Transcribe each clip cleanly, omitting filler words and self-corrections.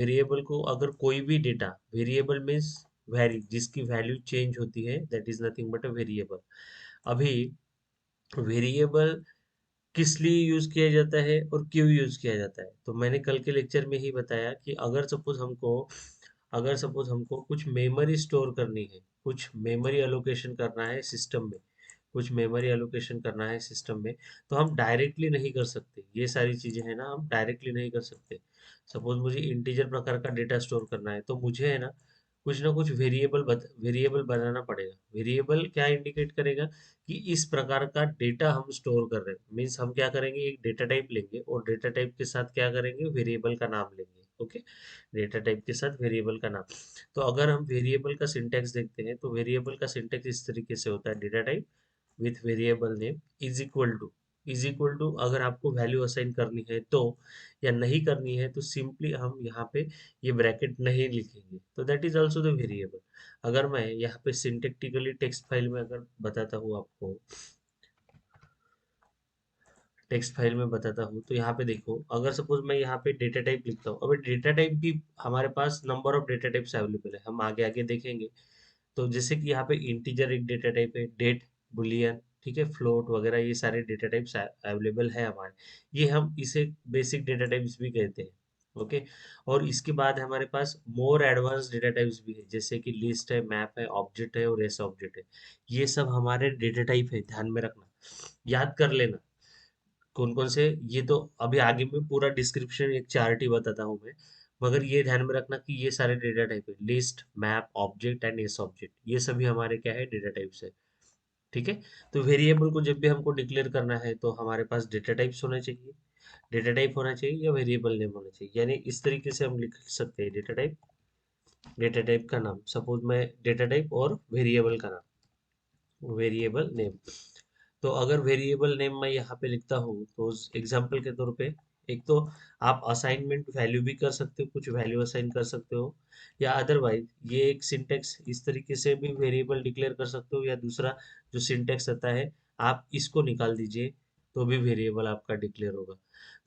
Variable को अगर कोई भी डेटा, वेरिएबल मीन्स वैरी, जिसकी वैल्यू चेंज होती है, that is nothing but a variable. अभी वेरिएबल किस लिए यूज किया जाता है और क्यों यूज किया जाता है, तो मैंने कल के लेक्चर में ही बताया कि अगर सपोज हमको कुछ मेमोरी स्टोर करनी है, कुछ मेमोरी एलोकेशन करना है सिस्टम में, कुछ मेमोरी एलोकेशन करना है सिस्टम में, तो हम डायरेक्टली नहीं कर सकते। ये सारी चीजें हैं ना, हम डायरेक्टली नहीं कर सकते। सपोज मुझे इंटीजर प्रकार का डेटा स्टोर करना है, तो मुझे है ना कुछ ना कुछ वेरिएबल बनाना पड़ेगा। वेरिएबल क्या इंडिकेट करेगा कि इस प्रकार का डेटा हम स्टोर कर रहे हैं, मीन्स हम क्या करेंगे, एक डेटा टाइप लेंगे और डेटा टाइप के साथ क्या करेंगे, वेरिएबल का नाम लेंगे। ओके, डेटा टाइप के साथ वेरिएबल का नाम। तो अगर हम वेरिएबल का सिंटैक्स देखते हैं, तो वेरिएबल का सिंटैक्स इस तरीके से होता है, data type with variable name is equal to अगर आपको वैल्यू असाइन करनी है तो, या नहीं करनी है तो सिंपली हम यहाँ पे ये ब्रैकेट नहीं लिखेंगे, तो that is also the variable. अगर मैं यहाँ पे सिंटेक्टिकली टेक्स्ट फाइल में अगर बताता हूँ आपको, टेक्स्ट फाइल में बताता हूँ, तो यहाँ पे देखो, अगर सपोज मैं यहाँ पे डेटा टाइप लिखता हूँ, अभी डेटा टाइप भी हमारे पास number of data types available है, हम आगे आगे देखेंगे। तो जैसे कि यहाँ पे इंटीजर एक डेटा टाइप है, डेट, बुलियन, ठीक है, फ्लोट वगैरह, ये सारे डेटा टाइप्स अवेलेबल है हमारे। ये हम इसे बेसिक डेटा टाइप्स भी कहते हैं। ओके, और इसके बाद हमारे पास मोर एडवांस डेटा टाइप्स भी है, जैसे कि लिस्ट है, मैप है, ऑब्जेक्ट है और एस ऑब्जेक्ट है। ये सब हमारे डेटा टाइप है, ध्यान में रखना, याद कर लेना कौन कौन से। ये तो अभी आगे में पूरा डिस्क्रिप्शन एक चार्ट ही बताता हूँ मैं, मगर ये ध्यान में रखना कि ये सारे डेटा टाइप है, list, map, object and S object, ये सभी हमारे क्या है, डेटा टाइप्स है। ठीक है, तो वेरिएबल को जब भी हमको डिक्लेयर करना है तो हमारे पास डेटा टाइप्स होना चाहिए, डेटा टाइप होना चाहिए या वेरिएबल नेम होना चाहिए, यानी इस तरीके से हम लिख सकते हैं, डेटा टाइप, डेटा टाइप का नाम, सपोज मैं डेटा टाइप और वेरिएबल का नाम, वेरिएबल नेम। तो अगर वेरिएबल नेम मैं यहाँ पे लिखता हूँ, तो एग्जाम्पल के तौर पे, एक तो आप असाइनमेंट वैल्यू भी कर सकते हो, कुछ वैल्यू असाइन कर सकते हो, या अदरवाइज ये एक सिंटेक्स इस तरीके से भी वेरिएबल डिक्लेयर कर सकते हो, या दूसरा जो सिंटेक्स आता है, आप इसको निकाल दीजिए तो भी वेरिएबल आपका डिक्लेयर होगा।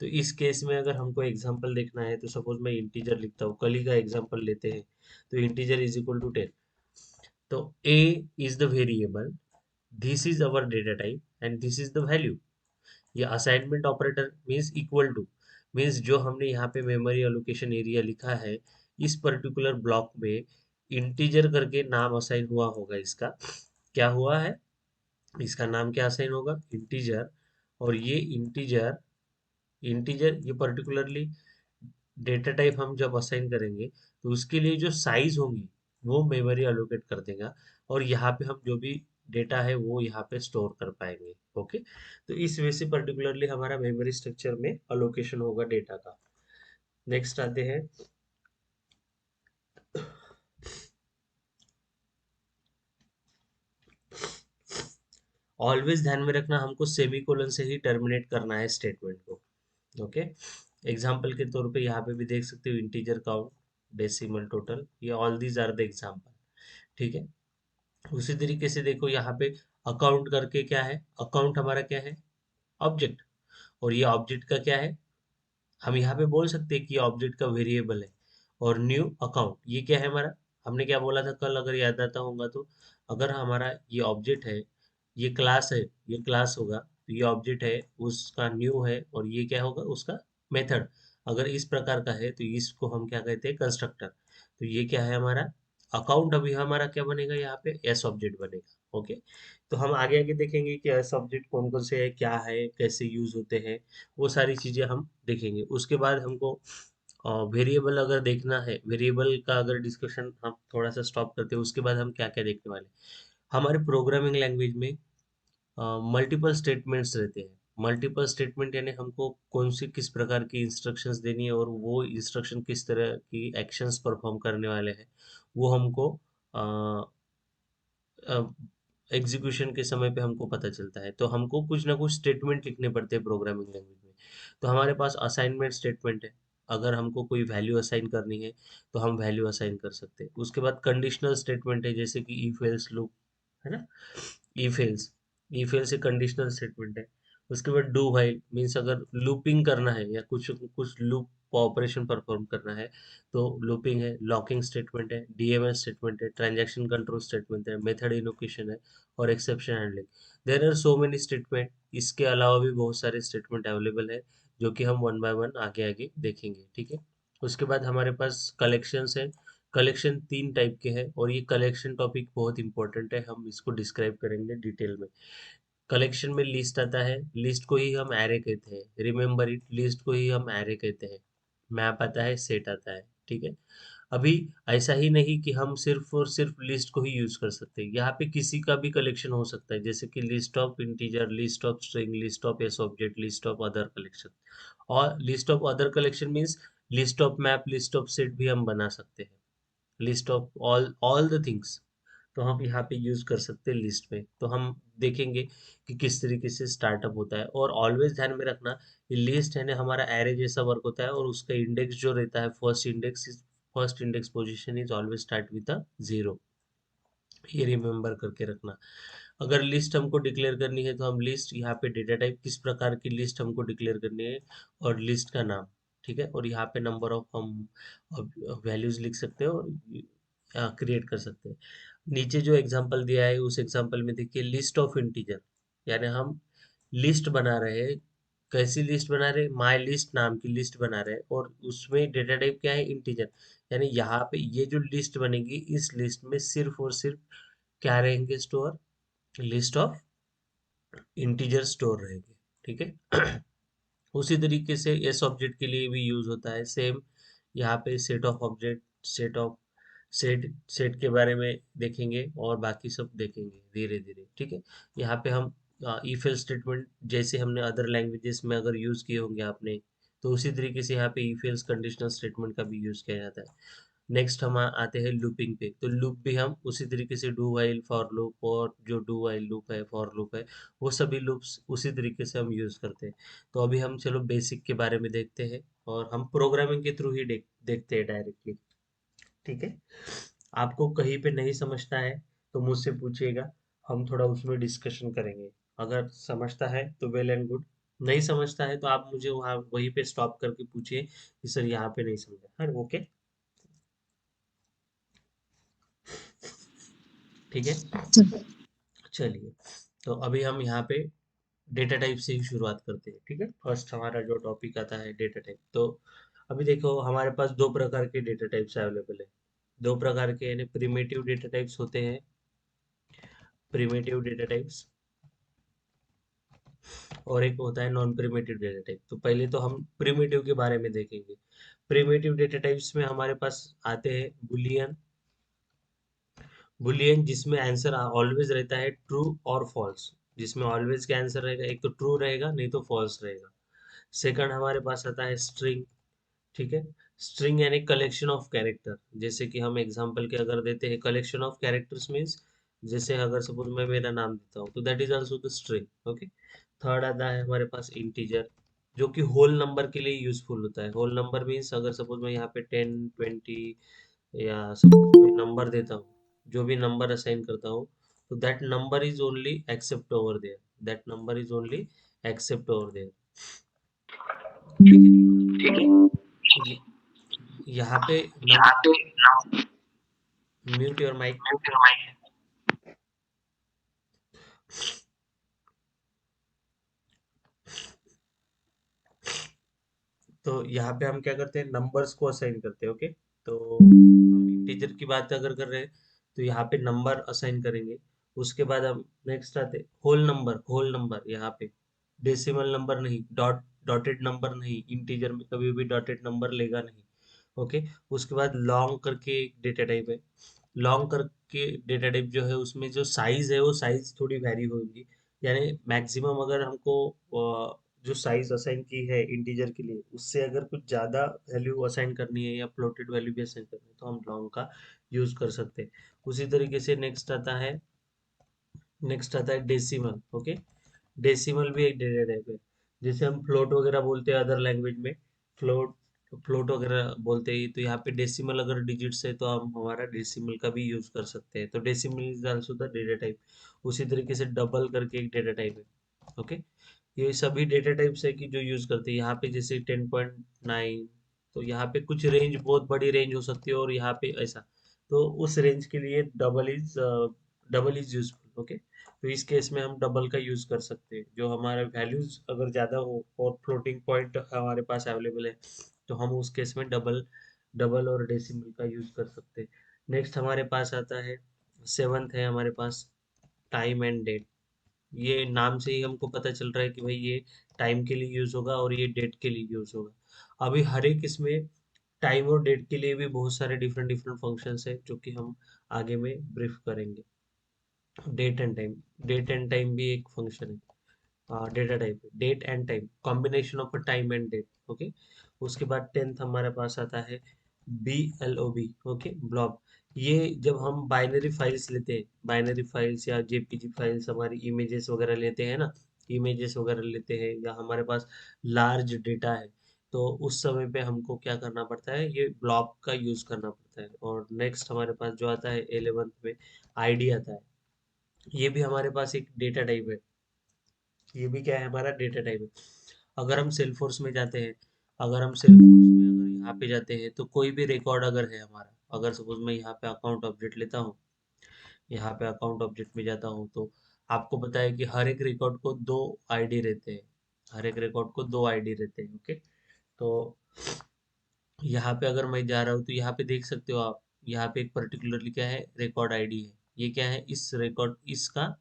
तो इस केस में अगर हमको एग्जाम्पल देखना है, तो सपोज मैं इंटीजर लिखता हूँ, कल ही का एग्जाम्पल लेते हैं, तो इंटीजर इज इक्वल टू 10। तो a is the variable, this is our data type and this is the value। ये assignment operator means equal to, means जो हमने यहाँ पे मेमोरी एलोकेशन एरिया लिखा है, इस पर्टिकुलर ब्लॉक में इंटीजर करके नाम असाइन हुआ होगा इसका, क्या हुआ है, इसका नाम क्या असाइन होगा, इंटीजर। और ये इंटीजर, इंटीजर ये पर्टिकुलरली डेटा टाइप हम जब असाइन करेंगे, तो उसके लिए जो साइज होंगी वो मेमोरी अलोकेट कर देगा, और यहाँ पे हम जो भी डेटा है वो यहाँ पे स्टोर कर पाएंगे। ओके, तो इस वे से पर्टिकुलरली हमारा मेमोरी स्ट्रक्चर में अलोकेशन होगा डेटा का। नेक्स्ट आते हैं, ऑलवेज ध्यान में रखना, हमको सेमीकोलन से ही टर्मिनेट करना है स्टेटमेंट को। ओके, एग्जाम्पल के तौर पे यहाँ पे भी देख सकते हो, इंटीजर काउंट, डेसिमल टोटल, ये all these are the example. ठीक है, उसी तरीके से देखो यहाँ पे अकाउंट करके क्या है, अकाउंट हमारा क्या है, ऑब्जेक्ट, और ये ऑब्जेक्ट का क्या है, हम यहाँ पे बोल सकते हैं कि ऑब्जेक्ट का वेरिएबल है। और न्यू अकाउंट ये क्या है हमारा, हमने क्या बोला था कल, अगर याद आता होगा तो, अगर हमारा ये ऑब्जेक्ट है, ये क्लास है, ये क्लास होगा, तो ये ऑब्जेक्ट है, उसका न्यू है, और ये क्या होगा, उसका मेथड। अगर इस प्रकार का है तो इसको हम क्या कहते हैं, कंस्ट्रक्टर। तो ये क्या है हमारा अकाउंट, अभी हमारा क्या बनेगा यहाँ पे, एस ऑब्जेक्ट बनेगा। ओके, तो हम आगे आगे देखेंगे कि एस ऑब्जेक्ट कौन कौन से है, क्या है, कैसे यूज होते हैं, वो सारी चीजें हम देखेंगे। उसके बाद हमको वेरिएबल अगर देखना है, वेरिएबल का अगर डिस्कशन हम थोड़ा सा स्टॉप करते हैं, उसके बाद हम क्या क्या देखने वाले हैं। हमारे प्रोग्रामिंग लैंग्वेज में मल्टीपल स्टेटमेंट्स रहते हैं। मल्टीपल स्टेटमेंट यानी हमको कौन सी किस प्रकार की इंस्ट्रक्शंस देनी है, और वो इंस्ट्रक्शन किस तरह की एक्शंस परफॉर्म करने वाले हैं, वो हमको एग्जीक्यूशन के समय पे हमको पता चलता है। तो हमको कुछ ना कुछ स्टेटमेंट लिखने पड़ते हैं प्रोग्रामिंग लैंग्वेज में। तो हमारे पास असाइनमेंट स्टेटमेंट है, अगर हमको कोई वैल्यू असाइन करनी है तो हम वैल्यू असाइन कर सकते हैं। उसके बाद कंडीशनल स्टेटमेंट है, जैसे कि इफ एल्स लूप, है ना, इफ एल्स, इफ एल्स एक कंडीशनल स्टेटमेंट है। उसके बाद डू व्हाइल मीन्स अगर लूपिंग करना है या कुछ कुछ लूप ऑपरेशन परफॉर्म करना है तो लूपिंग है, लॉकिंग स्टेटमेंट है, डीएमएल स्टेटमेंट है, ट्रांजैक्शन कंट्रोल स्टेटमेंट है, मेथड इनोकेशन है और exception handling. There are so many statement. इसके अलावा भी बहुत सारे स्टेटमेंट अवेलेबल है जो कि हम वन बाय वन आगे आगे देखेंगे, ठीक है। उसके बाद हमारे पास कलेक्शंस है। कलेक्शन 3 टाइप के हैं और ये कलेक्शन टॉपिक बहुत इंपॉर्टेंट है, हम इसको डिस्क्राइब करेंगे डिटेल में। कलेक्शन में लिस्ट आता है, लिस्ट को ही हम एरे कहते हैं, रिमेंबर इट, लिस्ट को ही हम एरे कहते हैं। मैप आता है, सेट आता है, ठीक है। अभी ऐसा ही नहीं कि हम सिर्फ और सिर्फ लिस्ट को ही यूज कर सकते हैं, यहाँ पे किसी का भी कलेक्शन हो सकता है, जैसे कि list of integer, list of string, list of s object, list of other collection. और list of other collection means list of map, list of set भी हम बना सकते हैं, list of all the things. तो हम यहाँ पे यूज कर सकते हैं लिस्ट में। तो हम देखेंगे कि किस तरीके से स्टार्टअप होता है। और ऑलवेज ध्यान में रखना, ये लिस्ट है ना हमारा एरे जैसा वर्क होता है और उसका इंडेक्स जो रहता है, first index position is always start with a 0। ये रिमेम्बर करके रखना। अगर लिस्ट हमको डिक्लेयर करनी है तो हम लिस्ट, यहाँ पे डेटा टाइप किस प्रकार की लिस्ट हमको डिक्लेयर करनी है और लिस्ट का नाम, ठीक है। और यहाँ पे नंबर ऑफ हम वैल्यूज लिख सकते हैं और क्रिएट कर सकते हैं। नीचे जो एग्जांपल दिया है उस एग्जांपल में देखिए, लिस्ट ऑफ इंटीजर, यानी हम लिस्ट बना रहे हैं। कैसी लिस्ट बना रहे हैं? माई लिस्ट नाम की लिस्ट बना रहे हैं और उसमें डेटा टाइप क्या है? इंटीजर। यानी यहाँ पे ये जो लिस्ट बनेगी, इस लिस्ट में सिर्फ और सिर्फ क्या रहेंगे? Store, list of integer store रहेंगे, ठीक है। उसी तरीके से एस ऑब्जेक्ट के लिए भी यूज होता है सेम। यहाँ पे सेट ऑफ ऑब्जेक्ट, सेट के बारे में देखेंगे और बाकी सब देखेंगे धीरे धीरे, ठीक है। यहाँ पे हम इफ एल्स स्टेटमेंट, जैसे हमने अदर लैंग्वेजेस में अगर यूज किए होंगे आपने, तो उसी तरीके से यहाँ पे इफ एल्स कंडीशनल स्टेटमेंट का भी यूज किया जाता है। नेक्स्ट हम आते हैं लूपिंग पे। तो लूप भी हम उसी तरीके से, डू वाइल, फॉर लूप, और जो डू वाइल लूप है, फॉर लूप है, वो सभी लूप्स उसी तरीके से हम यूज करते हैं। तो अभी हम चलो बेसिक के बारे में देखते हैं और हम प्रोग्रामिंग के थ्रू ही देखते हैं डायरेक्टली, ठीक है। आपको कहीं पे नहीं समझता है तो मुझसे पूछिएगा, हम थोड़ा उसमें डिस्कशन करेंगे। अगर समझता है तो वेल एंड गुड, नहीं समझता है तो आप मुझे वहाँ वहीं पे स्टॉप करके पूछिए कि सर यहाँ पे नहीं समझा, हाँ ओके, ठीक है। चलिए, तो अभी हम यहाँ पे डेटा टाइप से ही शुरुआत करते हैं, ठीक है। फर्स्ट हमारा जो टॉपिक आता है डेटा टाइप। तो अभी देखो हमारे पास दो प्रकार के डेटा टाइप्स अवेलेबल है। दो प्रकार के, यानी प्रिमिटिव डेटा टाइप्स होते हैं, प्रिमिटिव डेटा टाइप्स, और एक होता है नॉन प्रिमिटिव डेटा टाइप। तो पहले तो हम प्रिमिटिव के बारे में देखेंगे। प्रिमिटिव डेटा टाइप्स में हमारे पास आते हैं बुलियन, बुलियन जिसमें आंसर ऑलवेज रहता है ट्रू और फॉल्स, जिसमें ऑलवेज का आंसर रहेगा, एक तो ट्रू रहेगा नहीं तो फॉल्स रहेगा। सेकंड हमारे पास आता है स्ट्रिंग, ठीक है। स्ट्रिंग यानी कलेक्शन ऑफ कैरेक्टर, जैसे कि हम एग्जांपल के अगर देते हैं, कलेक्शन ऑफ कैरेक्टर्स मींस, जैसे अगर सपोज मैं मेरा नाम देता हूँ तो that is also the string, okay. Third आता है हमारे पास इंटीजर, जो कि होल नंबर के लिए यूजफुल होता है। होल नंबर मीन्स अगर सपोज मैं यहाँ पे 10, 20 या सपोज कोई नंबर देता हूँ, जो भी नंबर असाइन करता हूँ, तो that number is only accept over there, that number is only accept over there, ठीक है। यहाँ पे म्यूट योर माइक। तो यहाँ पे हम क्या करते हैं, नंबर्स को असाइन करते हैं, ओके। तो हम इंटीजर की बात अगर कर रहे हैं तो यहाँ पे नंबर असाइन करेंगे। उसके बाद हम नेक्स्ट आते हैं होल नंबर। होल नंबर यहाँ पे डेसिमल नंबर नहीं, डॉटेड नंबर नहीं, इंटीजर में कभी भी डॉटेड नंबर लेगा नहीं, ओके। उसके बाद लॉन्ग करके एक डेटा टाइप है। लॉन्ग करके डेटा टाइप जो है उसमें जो साइज है वो साइज थोड़ी वैरी होगी, यानी मैक्सिमम अगर हमको जो साइज असाइन की है इंटीजर के लिए, उससे अगर कुछ ज़्यादा वैल्यू असाइन करनी है या फ्लोटेड वैल्यू भी असाइन करनी है तो हम लॉन्ग का यूज़ कर सकते हैं। उसी तरीके से नेक्स्ट आता है डेसिमल, ओके। डेसिमल भी एक डेटा टाइप है। जैसे हम फ्लोट वगैरह बोलते हैं अदर लैंग्वेज में, फ्लोट फ्लोट वगैरह बोलते हैं, तो यहाँ पे डेसिमल अगर डिजिट्स है तो हम हमारा डेसिमल का भी यूज कर सकते हैं। तो decimal is also the data type. उसी तरीके से डबल करके एक डेटा टाइप है, ओके। ये सभी डेटा टाइप्स है कि जो यूज करते हैं। यहाँ पे जैसे 10.9, तो यहाँ पे कुछ रेंज बहुत बड़ी रेंज हो सकती है और यहाँ पे ऐसा, तो उस रेंज के लिए डबल इज यूजफुल। ओके, तो इस केस में हम डबल का यूज कर सकते हैं, जो हमारा वैल्यूज अगर ज्यादा हो और फ्लोटिंग पॉइंट हमारे पास अवेलेबल है, तो हम उस केस में डबल डबल और डेसिमल का यूज कर सकते हैं। नेक्स्ट हमारे पास आता है, सेवंथ है हमारे पास, टाइम एंड डेट। ये नाम से ही हमको पता चल रहा है कि भाई ये टाइम के लिए यूज होगा और ये डेट के लिए यूज होगा। अभी हर एक इसमें टाइम और डेट के लिए भी बहुत सारे डिफरेंट डिफरेंट फंक्शंस है, जो कि हम आगे में ब्रीफ करेंगे। डेट एंड टाइम भी एक फंक्शन है, data type, date and time, combination of a time and date. Okay, उसके बाद टेंथ हमारे पास आता है BLOB। Okay, blob. ये जब हम बाइनरी फाइल्स लेते हैं, बाइनरी फाइल्स या जेपीजी फाइल्स, हमारी इमेजेस वगैरह लेते हैं ना, इमेजेस वगैरह लेते हैं, या हमारे पास लार्ज डेटा है, तो उस समय पे हमको क्या करना पड़ता है, ये ब्लॉब का यूज करना पड़ता है। और नेक्स्ट हमारे पास जो आता है 11th में, आईडी आता है। ये भी हमारे पास एक डेटा टाइप है, ये भी क्या है, हमारा डेटा टाइप है। अगर हम सेल्फोर्स में जाते हैं, अगर हम सेल्फोर्स में अगर यहाँ पे जाते हैं, तो कोई भी रिकॉर्ड अगर है हमारा, अगर सपोज मैं यहाँ पे अकाउंट ऑब्जेक्ट लेता हूँ, यहाँ पे अकाउंट ऑब्जेक्ट में जाता हूँ, तो आपको पता है कि हर एक रिकॉर्ड को दो आईडी रहते हैं, हर एक रिकॉर्ड को दो आईडी रहते हैं। ओके, तो यहाँ पे अगर मैं जा रहा हूँ, तो यहाँ पे देख सकते हो आप, यहाँ पे एक पर्टिकुलरली क्या है, रिकॉर्ड आईडी है। ये क्या है, इस रिकॉर्ड इसका,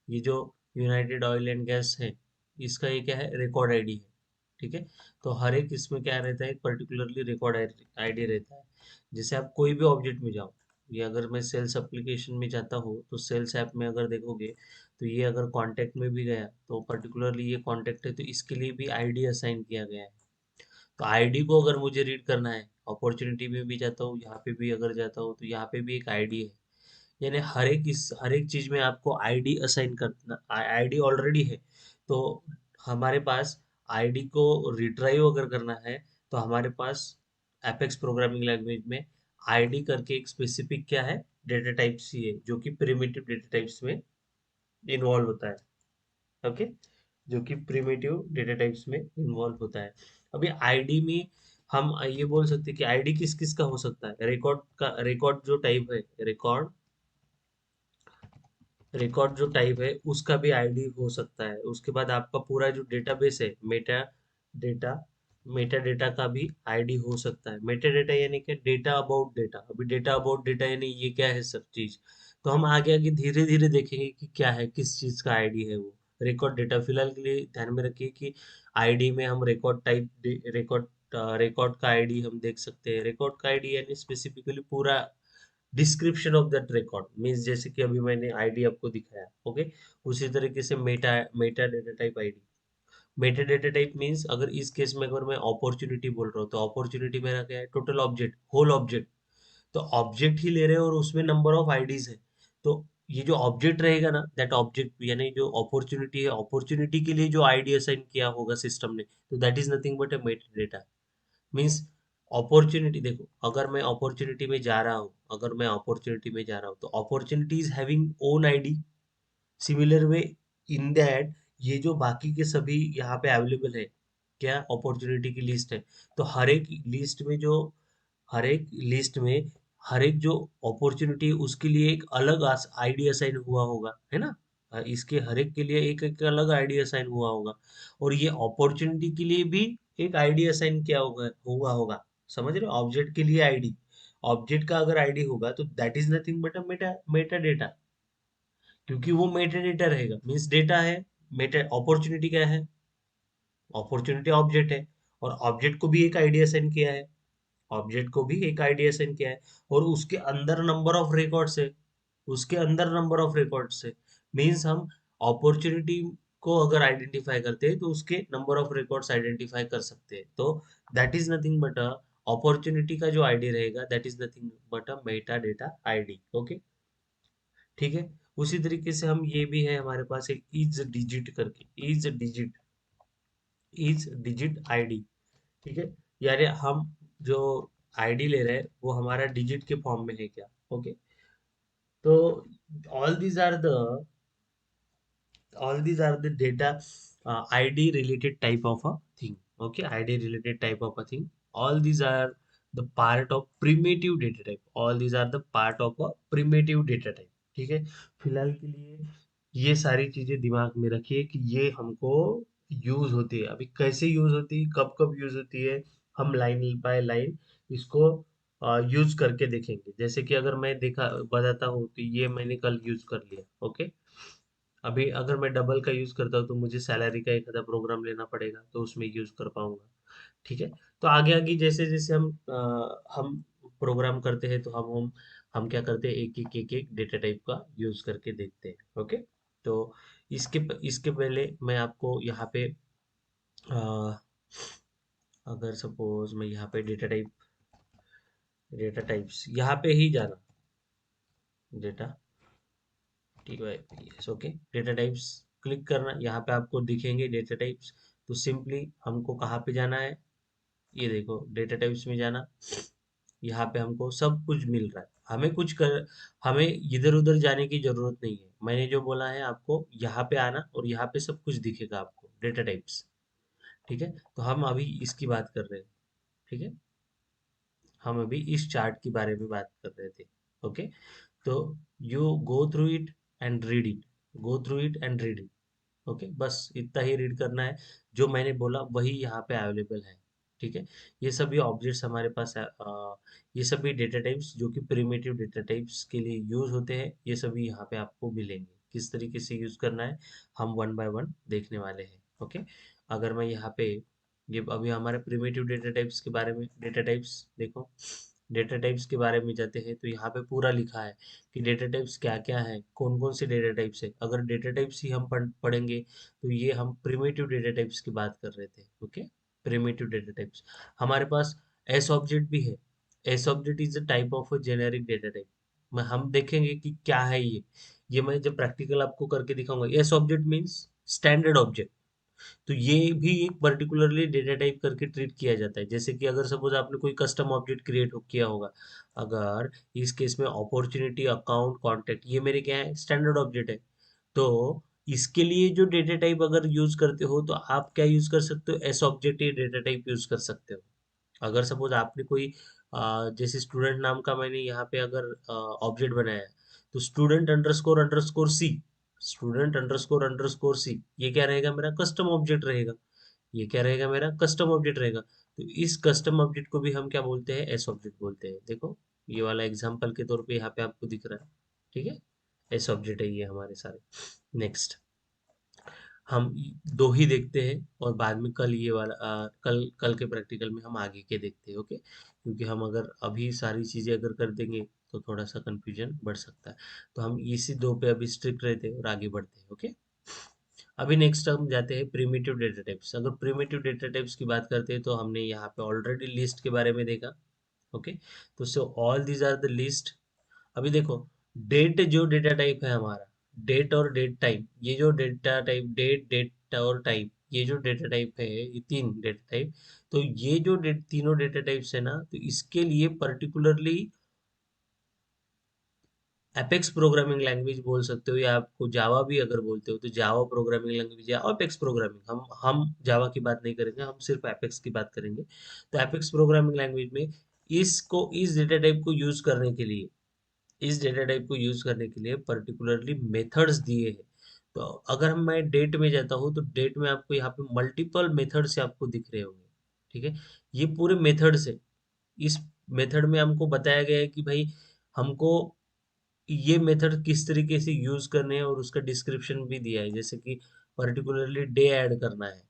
ये जो यूनाइटेड ऑयल एंड गैस है, इसका ये क्या है, रिकॉर्ड आईडी है। ठीक है, तो हर एक इसमें क्या रहता है, एक पर्टिकुलरली रिकॉर्ड आईडी रहता है। जैसे आप कोई भी ऑब्जेक्ट में जाओ, ये अगर मैं सेल्स एप्लीकेशन में जाता हूँ, तो सेल्स ऐप में अगर देखोगे, तो ये अगर कॉन्टेक्ट में भी गया, तो पर्टिकुलरली ये कॉन्टेक्ट है, तो इसके लिए भी आईडी असाइन किया गया है। तो आईडी को अगर मुझे रीड करना है, अपॉर्चुनिटी में भी जाता हूँ, यहाँ पे भी अगर जाता हूँ, तो यहाँ पे भी एक आईडी है। यानी हर एक चीज में आपको आईडी असाइन करना, आईडी ऑलरेडी है। तो हमारे पास आईडी को रिट्राइव अगर करना है, तो हमारे पास एपेक्स प्रोग्रामिंग लैंग्वेज में आईडी करके एक स्पेसिफिक क्या है, डेटा टाइप्स ही है, जो कि प्रिमिटिव डेटा टाइप्स में इन्वॉल्व होता है। ओके, जो कि प्रिमिटिव डेटा टाइप्स में इन्वॉल्व होता है। अभी आईडी में हम ये बोल सकते हैं कि आईडी किस किस का हो सकता है, रिकॉर्ड का, रिकॉर्ड जो टाइप है, रिकॉर्ड जो टाइप है उसका भी आईडी हो सकता है। उसके बाद आपका पूरा जो डेटाबेस है, डेटा मेटा डेटा का भी आईडी हो सकता है। मेटा डेटा यानी क्या, डेटा अबाउट डेटा। अभी डेटा अबाउट डेटा यानी ये क्या है, सब चीज। तो हम आगे आगे धीरे धीरे देखेंगे कि क्या है, किस चीज का आईडी है वो। रिकॉर्ड डेटा फिलहाल के लिए ध्यान में रखिए कि आईडी में हम रिकॉर्ड टाइप, रिकॉर्ड रिकॉर्ड का आईडी हम देख सकते हैं। रिकॉर्ड का आईडी यानी स्पेसिफिकली पूरा description of that record, means जैसे कि अभी मैंने आईडी आपको दिखाया। ओके, उसी तरीके से Meta Meta data type ID. Meta data type means, अगर इस केस में अगर मैं अपॉर्चुनिटी बोल रहा हूँ, तो अपॉर्चुनिटी मेरा क्या है, टोटल ऑब्जेक्ट, होल ऑब्जेक्ट। तो ऑब्जेक्ट ही ले रहे हैं और उसमें नंबर ऑफ आईडीज है। तो ये जो ऑब्जेक्ट रहेगा ना, दैट ऑब्जेक्ट यानी जो अपॉर्चुनिटी है, अपॉर्चुनिटी के लिए जो आईडी असाइन किया होगा सिस्टम ने, तो that is nothing but a Meta data. Means opportunity, देखो अगर मैं अपॉर्चुनिटी में जा रहा हूँ, अगर मैं अपॉर्चुनिटी में जा रहा हूँ, तो opportunity is having own ID. Similar way, in that, ये जो बाकी के सभी यहाँ पे अवेलेबल है, क्या अपॉर्चुनिटी की लिस्ट है, तो हर एक लिस्ट में हर एक जो अपॉर्चुनिटी है उसके लिए एक अलग आईडी असाइन हुआ होगा, है ना। इसके हर एक के लिए एक एक अलग आईडी असाइन हुआ होगा, और ये अपॉर्चुनिटी के लिए भी एक आईडी असाइन किया होगा, हुआ होगा। समझ रहे हो, ऑब्जेक्ट के लिए आईडी, ऑब्जेक्ट का अगर आईडी होगा, तो that is nothing but a Meta Meta data, क्योंकि वो मेटा डेटा रहेगा। मीन्स डेटा है, मेटा अपॉर्चुनिटी क्या है, अपॉर्चुनिटी ऑब्जेक्ट है, और ऑब्जेक्ट को भी एक आईडी असाइन किया है, ऑब्जेक्ट को भी एक आईडी असाइन किया है, और उसके अंदर नंबर ऑफ रिकॉर्ड्स है, उसके अंदर नंबर ऑफ रिकॉर्ड्स है। मीन्स हम अपॉर्चुनिटी को अगर आइडेंटिफाई करते हैं, तो उसके नंबर ऑफ रिकॉर्ड्स आइडेंटिफाई कर सकते हैं। तो that is nothing but a, opportunity का जो आईडी रहेगा, that is nothing but a Meta data ID. Okay, ठीक है। उसी तरीके से हम, ये भी है हमारे पास एक इज डिजिट करके, इज डिजिट आईडी। ठीक है, यानी हम जो आईडी ले रहे हैं, वो हमारा डिजिट के फॉर्म में है क्या। ओके, तो all these are the data ID related type of a thing. Okay, ID related type of a thing, all these are the part of primitive data type, all these are the part of a primitive data type. ठीक है, फिलहाल के लिए ये सारी चीजें दिमाग में रखिए कि ये हमको यूज होती है, अभी कैसे यूज होती है, कब कब यूज होती है, हम लाइन बाय लाइन इसको यूज करके देखेंगे। जैसे कि अगर मैं देखा बताता हूँ तो ये मैंने कल यूज कर लिया। ओके, अभी अगर मैं डबल का यूज करता हूँ तो मुझे सैलरी का एक आधा प्रोग्राम लेना पड़ेगा, तो उसमें यूज कर पाऊंगा। ठीक है, तो आगे आगे जैसे जैसे हम प्रोग्राम करते हैं तो हम क्या करते हैं, एक एक डेटा टाइप का यूज करके देखते हैं। ओके, तो इसके पहले मैं आपको यहाँ पे अ, अगर सपोज मैं यहाँ पे डेटा टाइप्स यहाँ पे ही जाना, data TYPS। Okay, data types click करना, यहाँ पे आपको दिखेंगे डेटा टाइप्स। तो सिंपली हमको कहाँ पे जाना है, ये देखो डेटा टाइप्स में जाना, यहाँ पे हमको सब कुछ मिल रहा है। हमें इधर उधर जाने की जरूरत नहीं है, मैंने जो बोला है आपको यहाँ पे आना और यहाँ पे सब कुछ दिखेगा आपको डेटा टाइप्स। ठीक है, तो हम अभी इसकी बात कर रहे हैं। ठीक है, हम अभी इस चार्ट के बारे में बात कर रहे थे। ओके, तो you go through it and read it, go through it and read it. Okay, बस इतना ही रीड करना है, जो मैंने बोला वही यहाँ पे अवेलेबल है। ठीक है, ये सभी ऑब्जेक्ट्स हमारे पास है, ये सभी डेटा टाइप्स जो कि प्रिमिटिव डेटा टाइप्स के लिए यूज होते हैं, ये सभी यहाँ पे आपको मिलेंगे। किस तरीके से यूज करना है हम वन बाय वन देखने वाले हैं। ओके, अगर मैं यहाँ पे ये अभी हमारे प्रिमिटिव डेटा टाइप्स के बारे में, डेटा टाइप्स देखो, डेटा टाइप्स के बारे में जाते हैं तो यहाँ पे पूरा लिखा है कि डेटा टाइप्स क्या क्या है, कौन कौन से डेटा टाइप्स है। अगर डेटा टाइप्स ही हम पढ़ेंगे तो ये हम प्रिमिटिव डेटा टाइप्स की बात कर रहे थे। ओके, प्रिमिटिव डेटा टाइप्स हमारे पास एस ऑब्जेक्ट भी है। S object is a type of a generic data type. मैं हम देखेंगे कि क्या है ये मैं जब प्रैक्टिकल आपको करके दिखाऊंगा। S object means standard object, तो ये भी एक पर्टिकुलरली डेटा टाइप करके ट्रीट किया जाता है। जैसे कि अगर सपोज आपने कोई कस्टम ऑब्जेक्ट क्रिएट किया होगा, अगर इस केस में अपॉर्चुनिटी अकाउंट कॉन्टेक्ट, ये मेरे क्या है, स्टैंडर्ड ऑब्जेक्ट है। तो इसके लिए जो डेटा टाइप अगर यूज करते हो तो आप क्या यूज कर सकते हो, एस ऑब्जेक्ट ये डेटा टाइप यूज कर सकते हो। अगर सपोज आपने कोई जैसे स्टूडेंट नाम का मैंने यहाँ पे अगर ऑब्जेक्ट बनाया है, तो student underscore underscore C, student underscore underscore C, ये क्या रहेगा, मेरा कस्टम ऑब्जेक्ट रहेगा। ये क्या रहेगा, मेरा कस्टम ऑब्जेक्ट रहेगा। तो इस कस्टम ऑब्जेक्ट को भी हम क्या बोलते हैं, एस ऑब्जेक्ट बोलते हैं। देखो ये वाला एग्जांपल के तौर पे यहाँ पे आपको दिख रहा है। ठीक है, एस ऑब्जेक्ट है ये हमारे सारे। नेक्स्ट हम दो ही देखते हैं और बाद में कल ये वाला कल कल के प्रैक्टिकल में हम आगे के देखते हैं। ओके, क्योंकि हम अगर अभी सारी चीजें अगर कर देंगे तो थोड़ा सा कंफ्यूजन बढ़ सकता है। तो हम इसी दो पे अभी स्ट्रिक्ट रहते हैं और आगे बढ़ते हैं। ओके, अभी नेक्स्ट हम जाते हैं प्रिमिटिव डेटा टाइप्स। अगर प्रिमिटिव डेटा टाइप्स की बात करते हैं तो हमने यहाँ पे ऑलरेडी लिस्ट के बारे में देखा। ओके, तो so all these are the list. अभी देखो डेट जो डेटा टाइप है हमारा, डेट और डेट टाइप, ये जो डेटा टाइप डेट डेट और टाइप, ये जो डेटा टाइप है, ये तीन डेटा टाइप, तो ये जो तीनों डेटा टाइप्स है ना, तो इसके लिए पर्टिकुलरली एपेक्स प्रोग्रामिंग लैंग्वेज बोल सकते हो, या आपको जावा भी अगर बोलते हो तो जावा प्रोग्रामिंग लैंग्वेज या एपेक्स प्रोग्रामिंग, हम जावा की बात नहीं करेंगे, हम सिर्फ एपेक्स की बात करेंगे। तो एपेक्स प्रोग्रामिंग लैंग्वेज में इस डेटा टाइप को यूज करने के लिए, इस डेटा टाइप को यूज करने के लिए पर्टिकुलरली मेथड्स दिए हैं। तो अगर हम मैं डेट में जाता हूँ तो डेट में आपको यहाँ पे मल्टीपल मेथड्स आपको दिख रहे होंगे। ठीक है, ये पूरे मेथड्स है। इस मेथड में हमको बताया गया है कि भाई हमको ये मेथड किस तरीके से यूज करने हैं और उसका डिस्क्रिप्शन भी दिया है। जैसे कि पर्टिकुलरली डे ऐड करना है।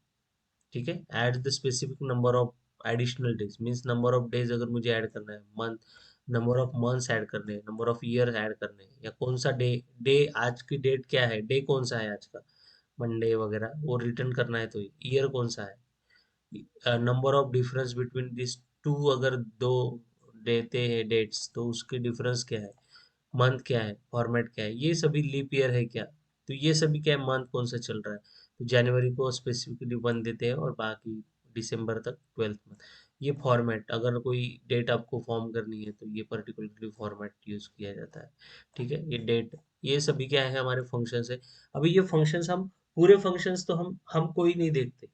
ठीक है, add the specific number of additional days, means number of days अगर मुझे ऐड करना है, month, number of months add करने हैं, नंबर ऑफ ईयर ऐड करने हैं, या कौन सा डे, डे आज की डेट क्या है, डे कौन सा है आज का, मंडे वगैरह, वो रिटर्न करना है। तो ईयर कौन सा है, number of difference between this two, अगर दो देते हैं डेट्स तो उसके डिफरेंस क्या है, मंथ क्या है, फॉर्मेट क्या है, ये सभी लीप ईयर है क्या, तो ये सभी क्या है, मंथ कौन सा चल रहा है, तो जनवरी को स्पेसिफिकली वन देते हैं और बाकी दिसंबर तक 12th मंथ। ये फॉर्मेट अगर कोई डेट आपको फॉर्म करनी है तो ये पर्टिकुलरली फॉर्मेट यूज किया जाता है। ठीक है, ये डेट, ये सभी क्या है, हमारे फंक्शंस है। अभी ये फंक्शंस हम पूरे फंक्शंस तो हम कोई नहीं देखते,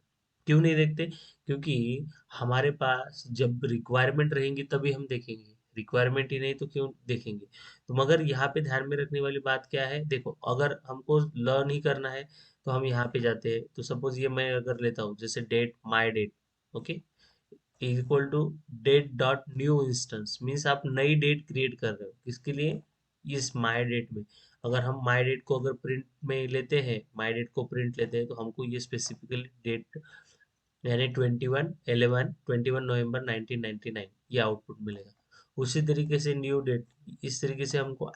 क्यों नहीं देखते? क्योंकि हमारे पास जब रिक्वायरमेंट रहेंगी तभी हम देखेंगे, रिक्वायरमेंट ही नहीं तो क्यों देखेंगे? तो मगर यहाँ पे ध्यान में रखने वाली बात क्या है, देखो अगर हमको लर्न ही करना है तो हम यहाँ पे जाते हैं, तो सपोज ये मैं अगर लेता हूँ जैसे date, my date, okay, equal to date dot new instance, means आप नई डेट क्रिएट कर रहे हो किसके लिए, इस माई डेट में। अगर हम माई डेट को अगर प्रिंट में लेते हैं, माई डेट को प्रिंट लेते हैं तो हमको ये स्पेसिफिकली डेट यानी 21 नवंबर 1999 ये आउटपुट मिलेगा। उसी तरीके से न्यू डेट, इस तरीके से हमको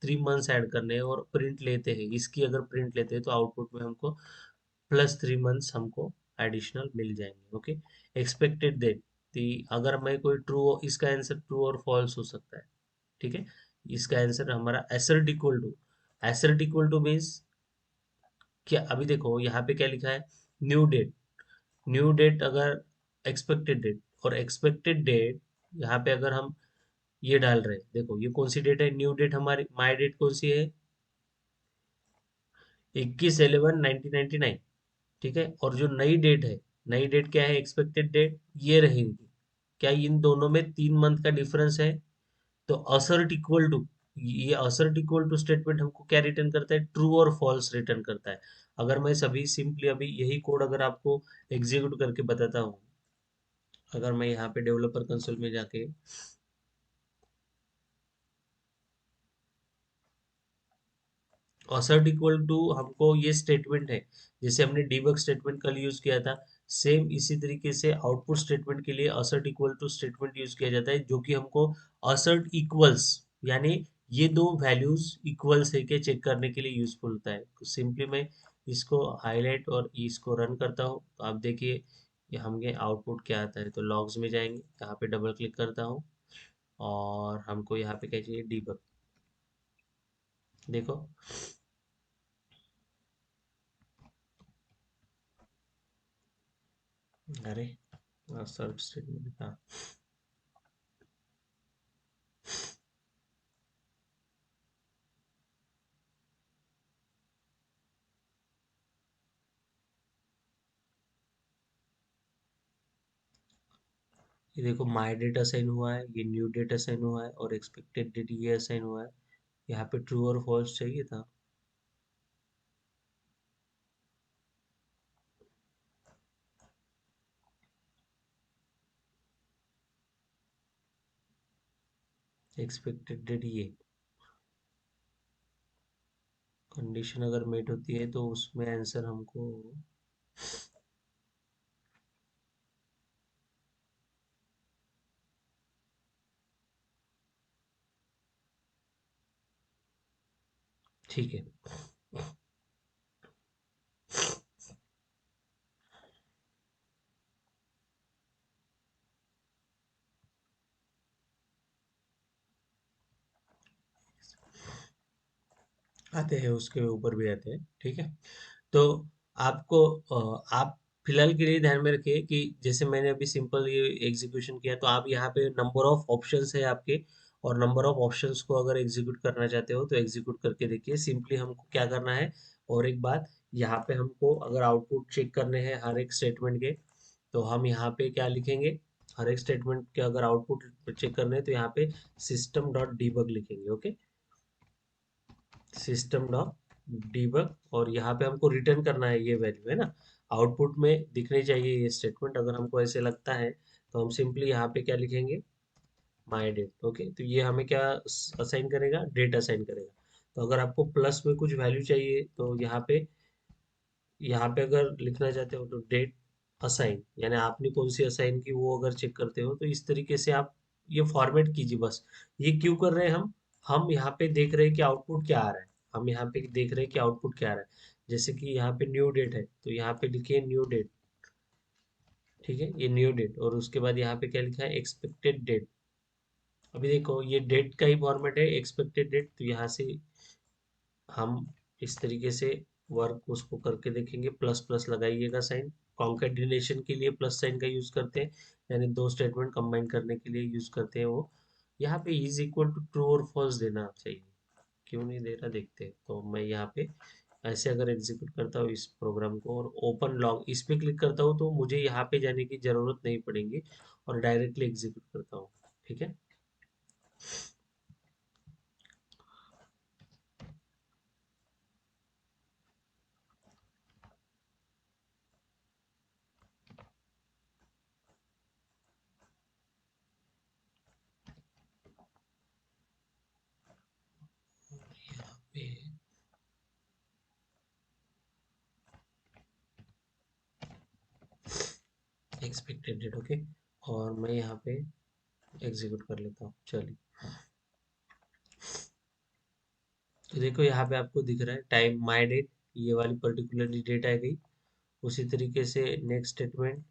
3 मंथ्स ऐड करने हैं और प्रिंट लेते हैं, इसकी अगर प्रिंट लेते हैं तो आउटपुट में हमको +3 मंथ्स हमको एडिशनल मिल जाएंगे, ओके। एक्सपेक्टेड डेट, अगर मैं कोई ट्रू, इसका आंसर ट्रू और फॉल्स हो सकता है, ठीक है। इसका आंसर हमारा एसर्ट इक्वल टू मीन्स क्या, अभी देखो यहाँ पे क्या लिखा है, न्यू डेट, न्यू डेट अगर एक्सपेक्टेड डेट, और एक्सपेक्टेड डेट यहाँ पे अगर हम ये डाल रहे हैं, देखो ये कौन सी डेट है, न्यू डेट हमारी माई डेट कौन सी है, 21/11/1999, ठीक है। और जो नई डेट है, नई डेट क्या है, एक्सपेक्टेड डेट ये रहेगी। क्या इन दोनों में 3 मंथ का डिफरेंस है? तो असर्ट इक्वल टू, ये असर्ट इक्वल टू स्टेटमेंट हमको क्या रिटर्न करता है, ट्रू और फॉल्स रिटर्न करता है। अगर मैं सभी सिंपली अभी यही कोड अगर आपको एग्जीक्यूट करके बताता हूँ, अगर मैं यहाँ पे डेवलपर कंसोल में जाके असर्ट इक्वल टू, हमको ये स्टेटमेंट है जैसे हमने डीबग स्टेटमेंट कल यूज किया था, सेम इसी तरीके से आउटपुट स्टेटमेंट के लिए assert equal to statement use किया जाता है, जो कि हमको असर्ट इक्वल्स यानी ये दो वैल्यूज इक्वल्स है क्या चेक करने के लिए यूजफुल होता है। तो सिंपली मैं इसको हाईलाइट और इसको रन करता हूँ, तो आप देखिए ये हमें आउटपुट क्या आता है। तो लॉग्स में जाएंगे, यहाँ पे डबल क्लिक करता हूँ और हमको यहाँ पे क्या चाहिए, डीबग, देखो, अरे सर्च स्टेटमेंट, हाँ, ये देखो माई डेट असाइन हुआ है, ये न्यू डेट असाइन हुआ है और एक्सपेक्टेड डेट ये असाइन हुआ है। यहाँ पे ट्रू और फॉल्स चाहिए था। एक्सपेक्टेड डेट ये कंडीशन अगर मेट होती है तो उसमें आंसर हमको, ठीक है। आते हैं उसके ऊपर भी आते हैं, ठीक है। तो आपको आप फिलहाल के लिए ध्यान में रखिए कि जैसे मैंने अभी सिंपल ये एग्जीक्यूशन किया, तो आप यहाँ पे नंबर ऑफ ऑप्शंस है आपके, और नंबर ऑफ ऑप्शंस को अगर एग्जीक्यूट करना चाहते हो तो एग्जीक्यूट करके देखिए। सिंपली हमको क्या करना है, और एक बात, यहाँ पे हमको अगर आउटपुट चेक करने हैं हर एक स्टेटमेंट के, तो हम यहाँ पे क्या लिखेंगे, हर एक स्टेटमेंट के अगर आउटपुट चेक करने हैं तो यहाँ पे सिस्टम डॉट डीबग लिखेंगे, ओके, सिस्टम डॉट डीबग, और यहाँ पे हमको रिटर्न करना है ये वैल्यू, है ना, आउटपुट में दिखनी चाहिए ये स्टेटमेंट। अगर हमको ऐसे लगता है तो हम सिंपली यहाँ पे क्या लिखेंगे, माई डेट, ओके। तो ये हमें क्या असाइन करेगा, डेट असाइन करेगा। तो अगर आपको प्लस में कुछ वैल्यू चाहिए तो यहाँ पे अगर लिखना चाहते हो तो डेट असाइन, यानी आपने कौन सी असाइन की वो अगर चेक करते हो तो इस तरीके से आप ये फॉर्मेट कीजिए बस। ये क्यों कर रहे हैं हम यहाँ पे देख रहे हैं कि आउटपुट क्या आ रहा है, हम यहाँ पे देख रहे हैं कि आउटपुट क्या आ रहा है। जैसे कि यहाँ पे न्यू डेट है तो यहाँ पे लिखिए न्यू डेट, ठीक है, ये न्यू डेट, और उसके बाद यहाँ पे क्या लिखा है, एक्सपेक्टेड डेट। अभी देखो ये डेट का ही फॉर्मेट है, एक्सपेक्टेड डेट, तो यहाँ से हम इस तरीके से वर्क उसको करके देखेंगे। प्लस प्लस लगाइएगा साइन, कॉन्केटिनेशन के लिए प्लस साइन का यूज करते हैं, यानी दो स्टेटमेंट कंबाइन करने के लिए यूज करते हैं वो। यहाँ पे इज इक्वल टू ट्रू और फॉल्स देना चाहिए, क्यों नहीं दे रहा देखते हैं। तो मैं यहाँ पे ऐसे अगर एग्जीक्यूट करता हूँ इस प्रोग्राम को और ओपन लॉग इस पे क्लिक करता हूँ तो मुझे यहाँ पे जाने की जरूरत नहीं पड़ेगी और डायरेक्टली एग्जीक्यूट करता हूँ। ठीक है। यहाँ पे एक्सपेक्टेड डेट, ओके, और मैं यहाँ पे एग्जीक्यूट कर लेता हूँ। चलिए, तो देखो यहाँ पे आपको दिख रहा है टाइम माई डेट, ये वाली पर्टिकुलरली डेट आ गई। उसी तरीके से नेक्स्ट स्टेटमेंट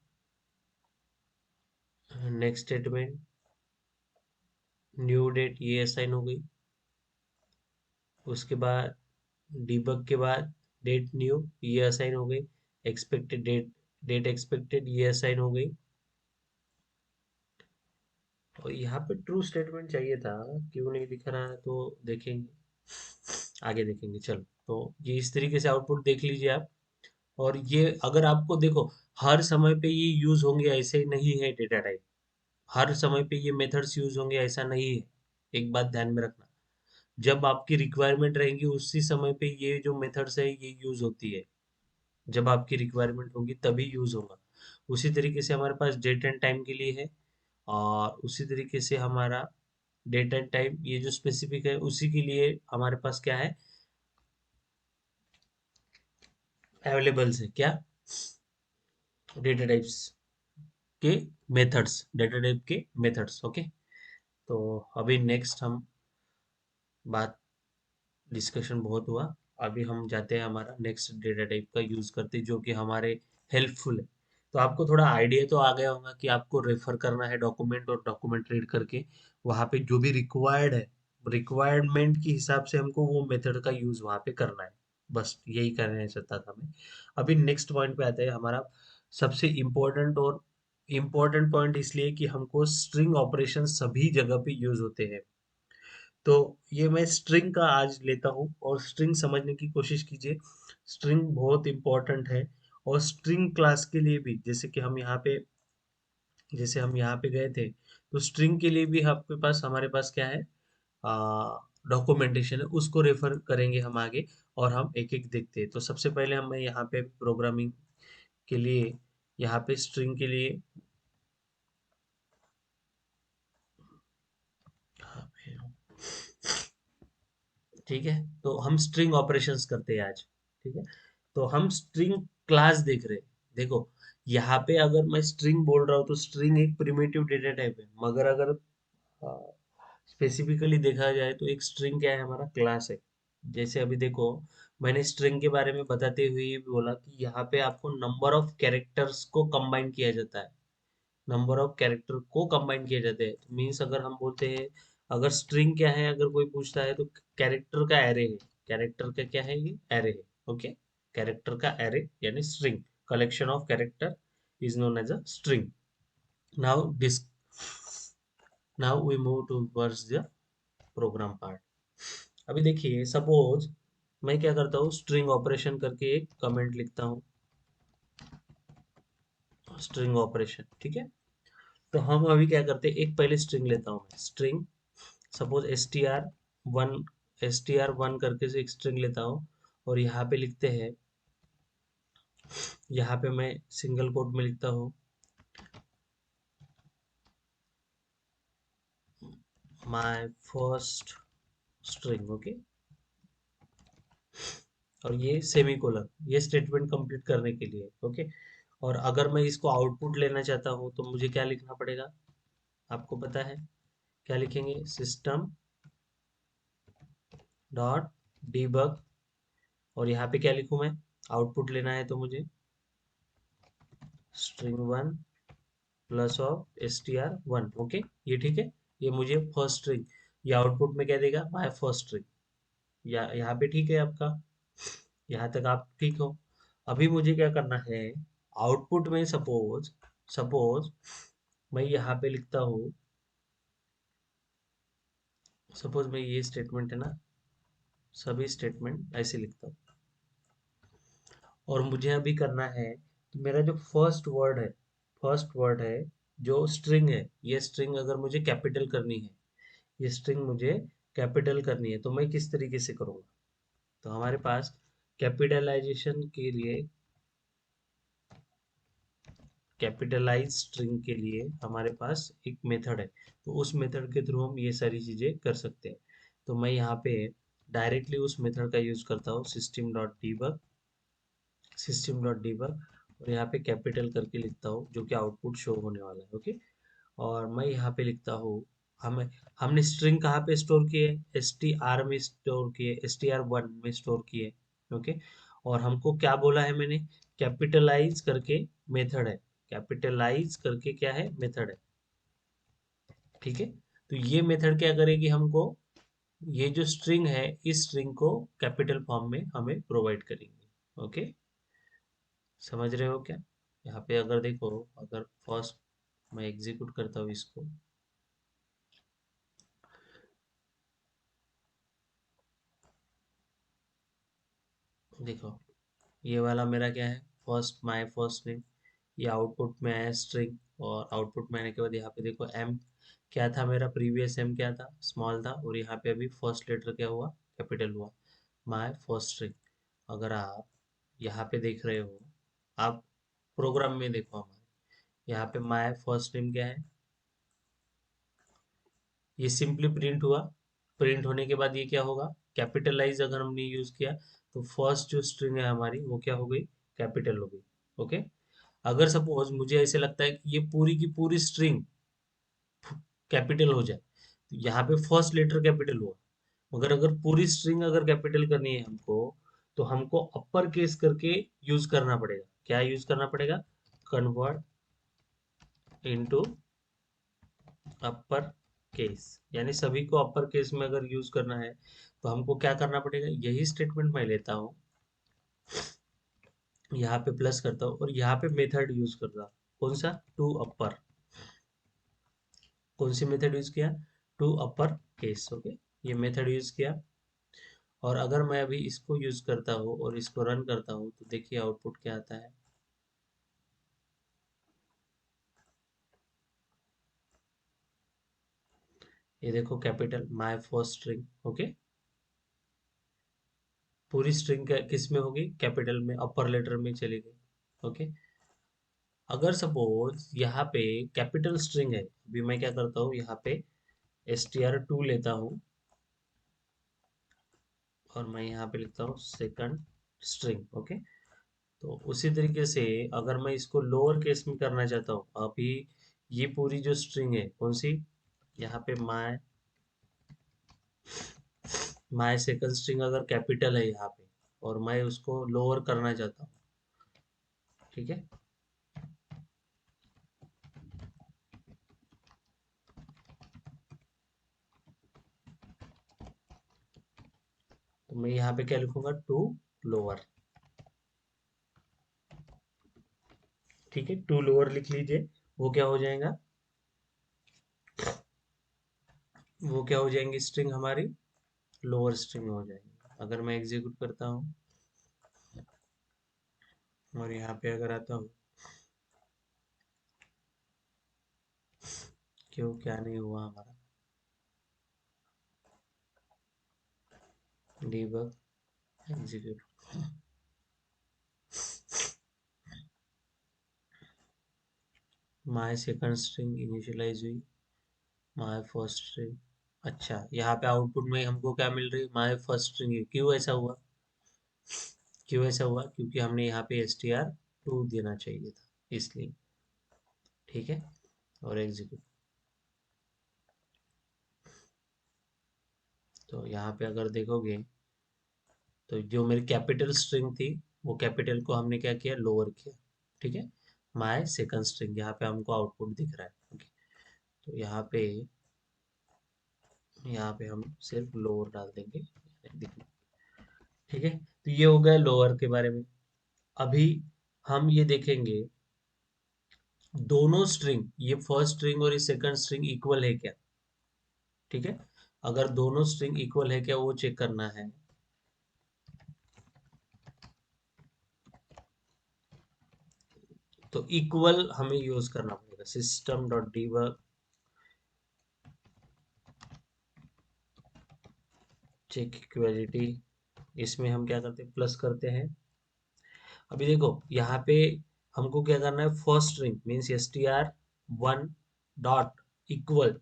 न्यू डेट ये असाइन हो गई। उसके बाद डीबग के बाद डेट न्यू ये असाइन हो गई। एक्सपेक्टेड डेट, डेट एक्सपेक्टेड ये असाइन हो गई। और यहाँ पे ट्रू स्टेटमेंट चाहिए था, क्यों नहीं दिख रहा है तो देखेंगे, आगे देखेंगे। चलो, तो ये इस तरीके से आउटपुट देख लीजिए आप। और ये अगर आपको देखो हर समय पे ये यूज होंगे ऐसे नहीं है डेटा टाइप, हर समय पे ये मेथड्स यूज होंगे ऐसा नहीं है। एक बात ध्यान में रखना, जब आपकी रिक्वायरमेंट रहेंगी उसी समय पे ये जो मेथड्स है ये यूज होती है। जब आपकी रिक्वायरमेंट होगी तभी यूज होगा। उसी तरीके से हमारे पास डेट एंड टाइम के लिए है, और उसी तरीके से हमारा डेट एंड टाइम ये जो स्पेसिफिक है उसी के लिए हमारे पास क्या है, अवेलेबल्स है क्या, डेटा टाइप्स के मेथड्स, ओके। तो अभी नेक्स्ट हम बात, डिस्कशन बहुत हुआ, अभी हम जाते हैं हमारा नेक्स्ट डेटा टाइप का यूज करते जो कि हमारे हेल्पफुल है। तो आपको थोड़ा आइडिया तो आ गया होगा कि आपको रेफर करना है डॉक्यूमेंट, और डॉक्यूमेंट रीड करके वहाँ पे जो भी रिक्वायर्ड है, रिक्वायरमेंट के हिसाब से हमको वो मेथड का यूज वहाँ पे करना है। बस यही कहना चाहता था मैं। अभी नेक्स्ट पॉइंट पे आता है हमारा सबसे इम्पोर्टेंट, और इम्पोर्टेंट पॉइंट इसलिए कि हमको स्ट्रिंग ऑपरेशन सभी जगह पे यूज होते हैं। तो ये मैं स्ट्रिंग का आज लेता हूँ और स्ट्रिंग समझने की कोशिश कीजिए। स्ट्रिंग बहुत इंपॉर्टेंट है। और स्ट्रिंग क्लास के लिए भी, जैसे हम यहाँ पे गए थे, तो स्ट्रिंग के लिए भी आपके पास, हमारे पास क्या है, डॉक्यूमेंटेशन है, उसको रेफर करेंगे हम आगे। और हम एक एक देखते हैं। तो सबसे पहले हम, मैं यहाँ पे प्रोग्रामिंग के लिए, यहाँ पे स्ट्रिंग के लिए, ठीक है, तो हम स्ट्रिंग ऑपरेशंस करते हैं आज। ठीक है, तो हम स्ट्रिंग क्लास देख रहे हैं। देखो, यहाँ पे अगर मैं स्ट्रिंग बोल रहा हूँ तो स्ट्रिंग एक प्रिमिटिव डेटा टाइप है, मगर अगर स्पेसिफिकली देखा जाए तो एक स्ट्रिंग क्या है, हमारा क्लास है। जैसे अभी देखो, मैंने स्ट्रिंग के बारे में बताते हुए ये भी बोला कि यहाँ पे आपको नंबर ऑफ कैरेक्टर्स को कंबाइन किया जाता है, नंबर ऑफ कैरेक्टर को कंबाइन किया जाता है। तो मीन्स अगर हम बोलते हैं, अगर स्ट्रिंग क्या है अगर कोई पूछता है तो कैरेक्टर का एरे है। कैरेक्टर का क्या है, ये एरे है, ओके। कैरेक्टर का एरे यानी string, collection of character is known as a string. Now this now we move towards the program part. अभी देखिए, सपोज मैं क्या करता हूँ, स्ट्रिंग ऑपरेशन करके एक कमेंट लिखता हूँ, स्ट्रिंग ऑपरेशन, ठीक है। तो हम अभी क्या करते हैं, एक पहले स्ट्रिंग लेता हूँ मैं, string suppose S T R one करके से एक स्ट्रिंग लेता हूँ। और यहाँ पे लिखते हैं, यहाँ पे मैं सिंगल कोट में लिखता हूँ माय फर्स्ट स्ट्रिंग, ओके। और ये सेमी कोलन, ये स्टेटमेंट कंप्लीट करने के लिए, ओके। और अगर मैं इसको आउटपुट लेना चाहता हूँ तो मुझे क्या लिखना पड़ेगा, आपको पता है क्या लिखेंगे, सिस्टम डॉट डीबग। और यहाँ पे क्या लिखूँ मैं, आउटपुट लेना है तो मुझे string one plus of str1, okay. ये ठीक है, ये मुझे फर्स्ट स्ट्रिंग, ये आउटपुट में क्या देगा, माय फर्स्ट स्ट्रिंग। यहाँ पे ठीक है आपका, यहाँ तक आप ठीक हो। अभी मुझे क्या करना है, आउटपुट में सपोज सपोज मैं यहाँ पे लिखता हूँ, सपोज मैं ये स्टेटमेंट है ना, सभी स्टेटमेंट ऐसे लिखता हूँ, और मुझे अभी करना है कि मेरा जो फर्स्ट वर्ड है जो स्ट्रिंग है, ये स्ट्रिंग अगर मुझे कैपिटल करनी है, ये स्ट्रिंग मुझे कैपिटल करनी है, तो मैं किस तरीके से करूँगा? तो हमारे पास कैपिटलाइजेशन के लिए, कैपिटलाइज स्ट्रिंग के लिए हमारे पास एक मेथड है, तो उस मेथड के थ्रू हम ये सारी चीज़ें कर सकते हैं। तो मैं यहाँ पे डायरेक्टली उस मेथड का यूज़ करता हूँ, system.debug और यहाँ पे कैपिटल करके लिखता हूँ, जो कि आउटपुट शो होने वाला है। ओके, और मैं यहाँ पे लिखता हूँ, हमें हमने स्ट्रिंग कहाँ पे स्टोर किए? str में स्टोर किए, str1 में स्टोर किए। ओके, और हमको क्या बोला है मैंने? कैपिटलाइज करके मेथड है, कैपिटलाइज करके क्या है? मेथड है। ठीक है, तो ये मेथड क्या करेगी हमको? ये जो स्ट्रिंग है, इस स्ट्रिंग को कैपिटल फॉर्म में हमें प्रोवाइड करेंगे। ओके, समझ रहे हो क्या? यहाँ पे अगर देखो, अगर फर्स्ट मैं एग्जीक्यूट करता हूँ इसको, देखो ये वाला मेरा क्या है? माय फर्स्ट नेम, ये आउटपुट में आया स्ट्रिंग, और आउटपुट में आने के बाद यहाँ पे देखो एम क्या था मेरा? प्रीवियस एम क्या था? स्मॉल था, और यहाँ पे अभी फर्स्ट लेटर क्या हुआ? कैपिटल हुआ। माय फर्स्ट स्ट्रिंग, अगर आप यहाँ पे देख रहे हो, आप प्रोग्राम में देखो हमारे, यहाँ पे माय फर्स्ट नेम क्या है? ये सिंपली प्रिंट हुआ। प्रिंट होने के बाद ये क्या होगा? कैपिटलाइज अगर हमने यूज किया, तो फर्स्ट जो स्ट्रिंग है हमारी वो क्या हो गई? कैपिटल हो गई। ओके, अगर सपोज मुझे ऐसे लगता है कि ये पूरी की पूरी स्ट्रिंग कैपिटल हो जाए, तो यहाँ पे फर्स्ट लेटर कैपिटल हुआ, मगर अगर पूरी स्ट्रिंग अगर कैपिटल करनी है हमको, तो हमको अपर केस करके यूज करना पड़ेगा। क्या यूज करना पड़ेगा? कन्वर्ट इनटू अपर केस, यानी सभी को अपर केस में अगर यूज करना है, तो हमको क्या करना पड़ेगा? यही स्टेटमेंट मैं लेता हूँ, यहाँ पे प्लस करता हूँ और यहाँ पे मेथड यूज करता हूँ। कौन सा? To upper. कौन सी मेथड यूज किया? To upper case. ओके, ये मेथड यूज किया, और अगर मैं अभी इसको यूज करता हूँ और इसको रन करता हूँ, तो देखिए आउटपुट क्या आता है। ये देखो capital my first string. Okay, पूरी स्ट्रिंग किस में होगी? कैपिटल में, अपर लेटर में चली गई। ओके, अगर सपोज यहाँ पे कैपिटल स्ट्रिंग है, अभी मैं क्या करता हूँ, यहाँ पे str2 लेता हूँ, और मैं यहाँ पे लिखता हूँ सेकंड स्ट्रिंग। ओके, तो उसी तरीके से अगर मैं इसको लोअर केस में करना चाहता हूँ, अभी ये पूरी जो स्ट्रिंग है कौन सी? यहाँ पे माय सेकंड स्ट्रिंग अगर कैपिटल है यहाँ पे, और मैं उसको लोअर करना चाहता हूँ, ठीक है, तो मैं यहाँ पे क्या लिखूंगा? To lower. ठीक है, टू लोअर लिख लीजिए। वो क्या हो जाएगा? वो क्या हो जाएंगी? स्ट्रिंग हमारी लोअर स्ट्रिंग हो जाएगी। अगर मैं एग्जीक्यूट करता हूँ और यहाँ पे अगर आता हूँ, क्यों क्या नहीं हुआ हमारा? Debug, execute, my second string initialize हुई, माय फर्स्ट स्ट्रिंग। अच्छा, यहाँ पे आउटपुट में हमको क्या मिल रही है? My first string. क्यों ऐसा हुआ? क्यों ऐसा हुआ? क्योंकि हमने यहाँ पे str2 देना चाहिए था, इसलिए। ठीक है, और एग्जीक्यूट, तो यहाँ पे अगर देखोगे, तो जो मेरी कैपिटल स्ट्रिंग थी, वो कैपिटल को हमने क्या किया? लोअर किया। ठीक है, माय सेकंड स्ट्रिंग, यहाँ पे हमको आउटपुट दिख रहा है। ओके, तो यहाँ पे हम सिर्फ लोअर डाल देंगे। ठीक है, तो ये हो गया लोअर के बारे में। अभी हम ये देखेंगे, दोनों स्ट्रिंग, ये फर्स्ट स्ट्रिंग और ये सेकंड स्ट्रिंग इक्वल है क्या? ठीक है, अगर दोनों स्ट्रिंग इक्वल है क्या, वो चेक करना है। तो इक्वल हमें यूज करना पड़ेगा, system dot debug check equality, इसमें हम क्या करते हैं, प्लस करते हैं। अभी देखो यहाँ पे हमको क्या करना है, first string means str1 dot equal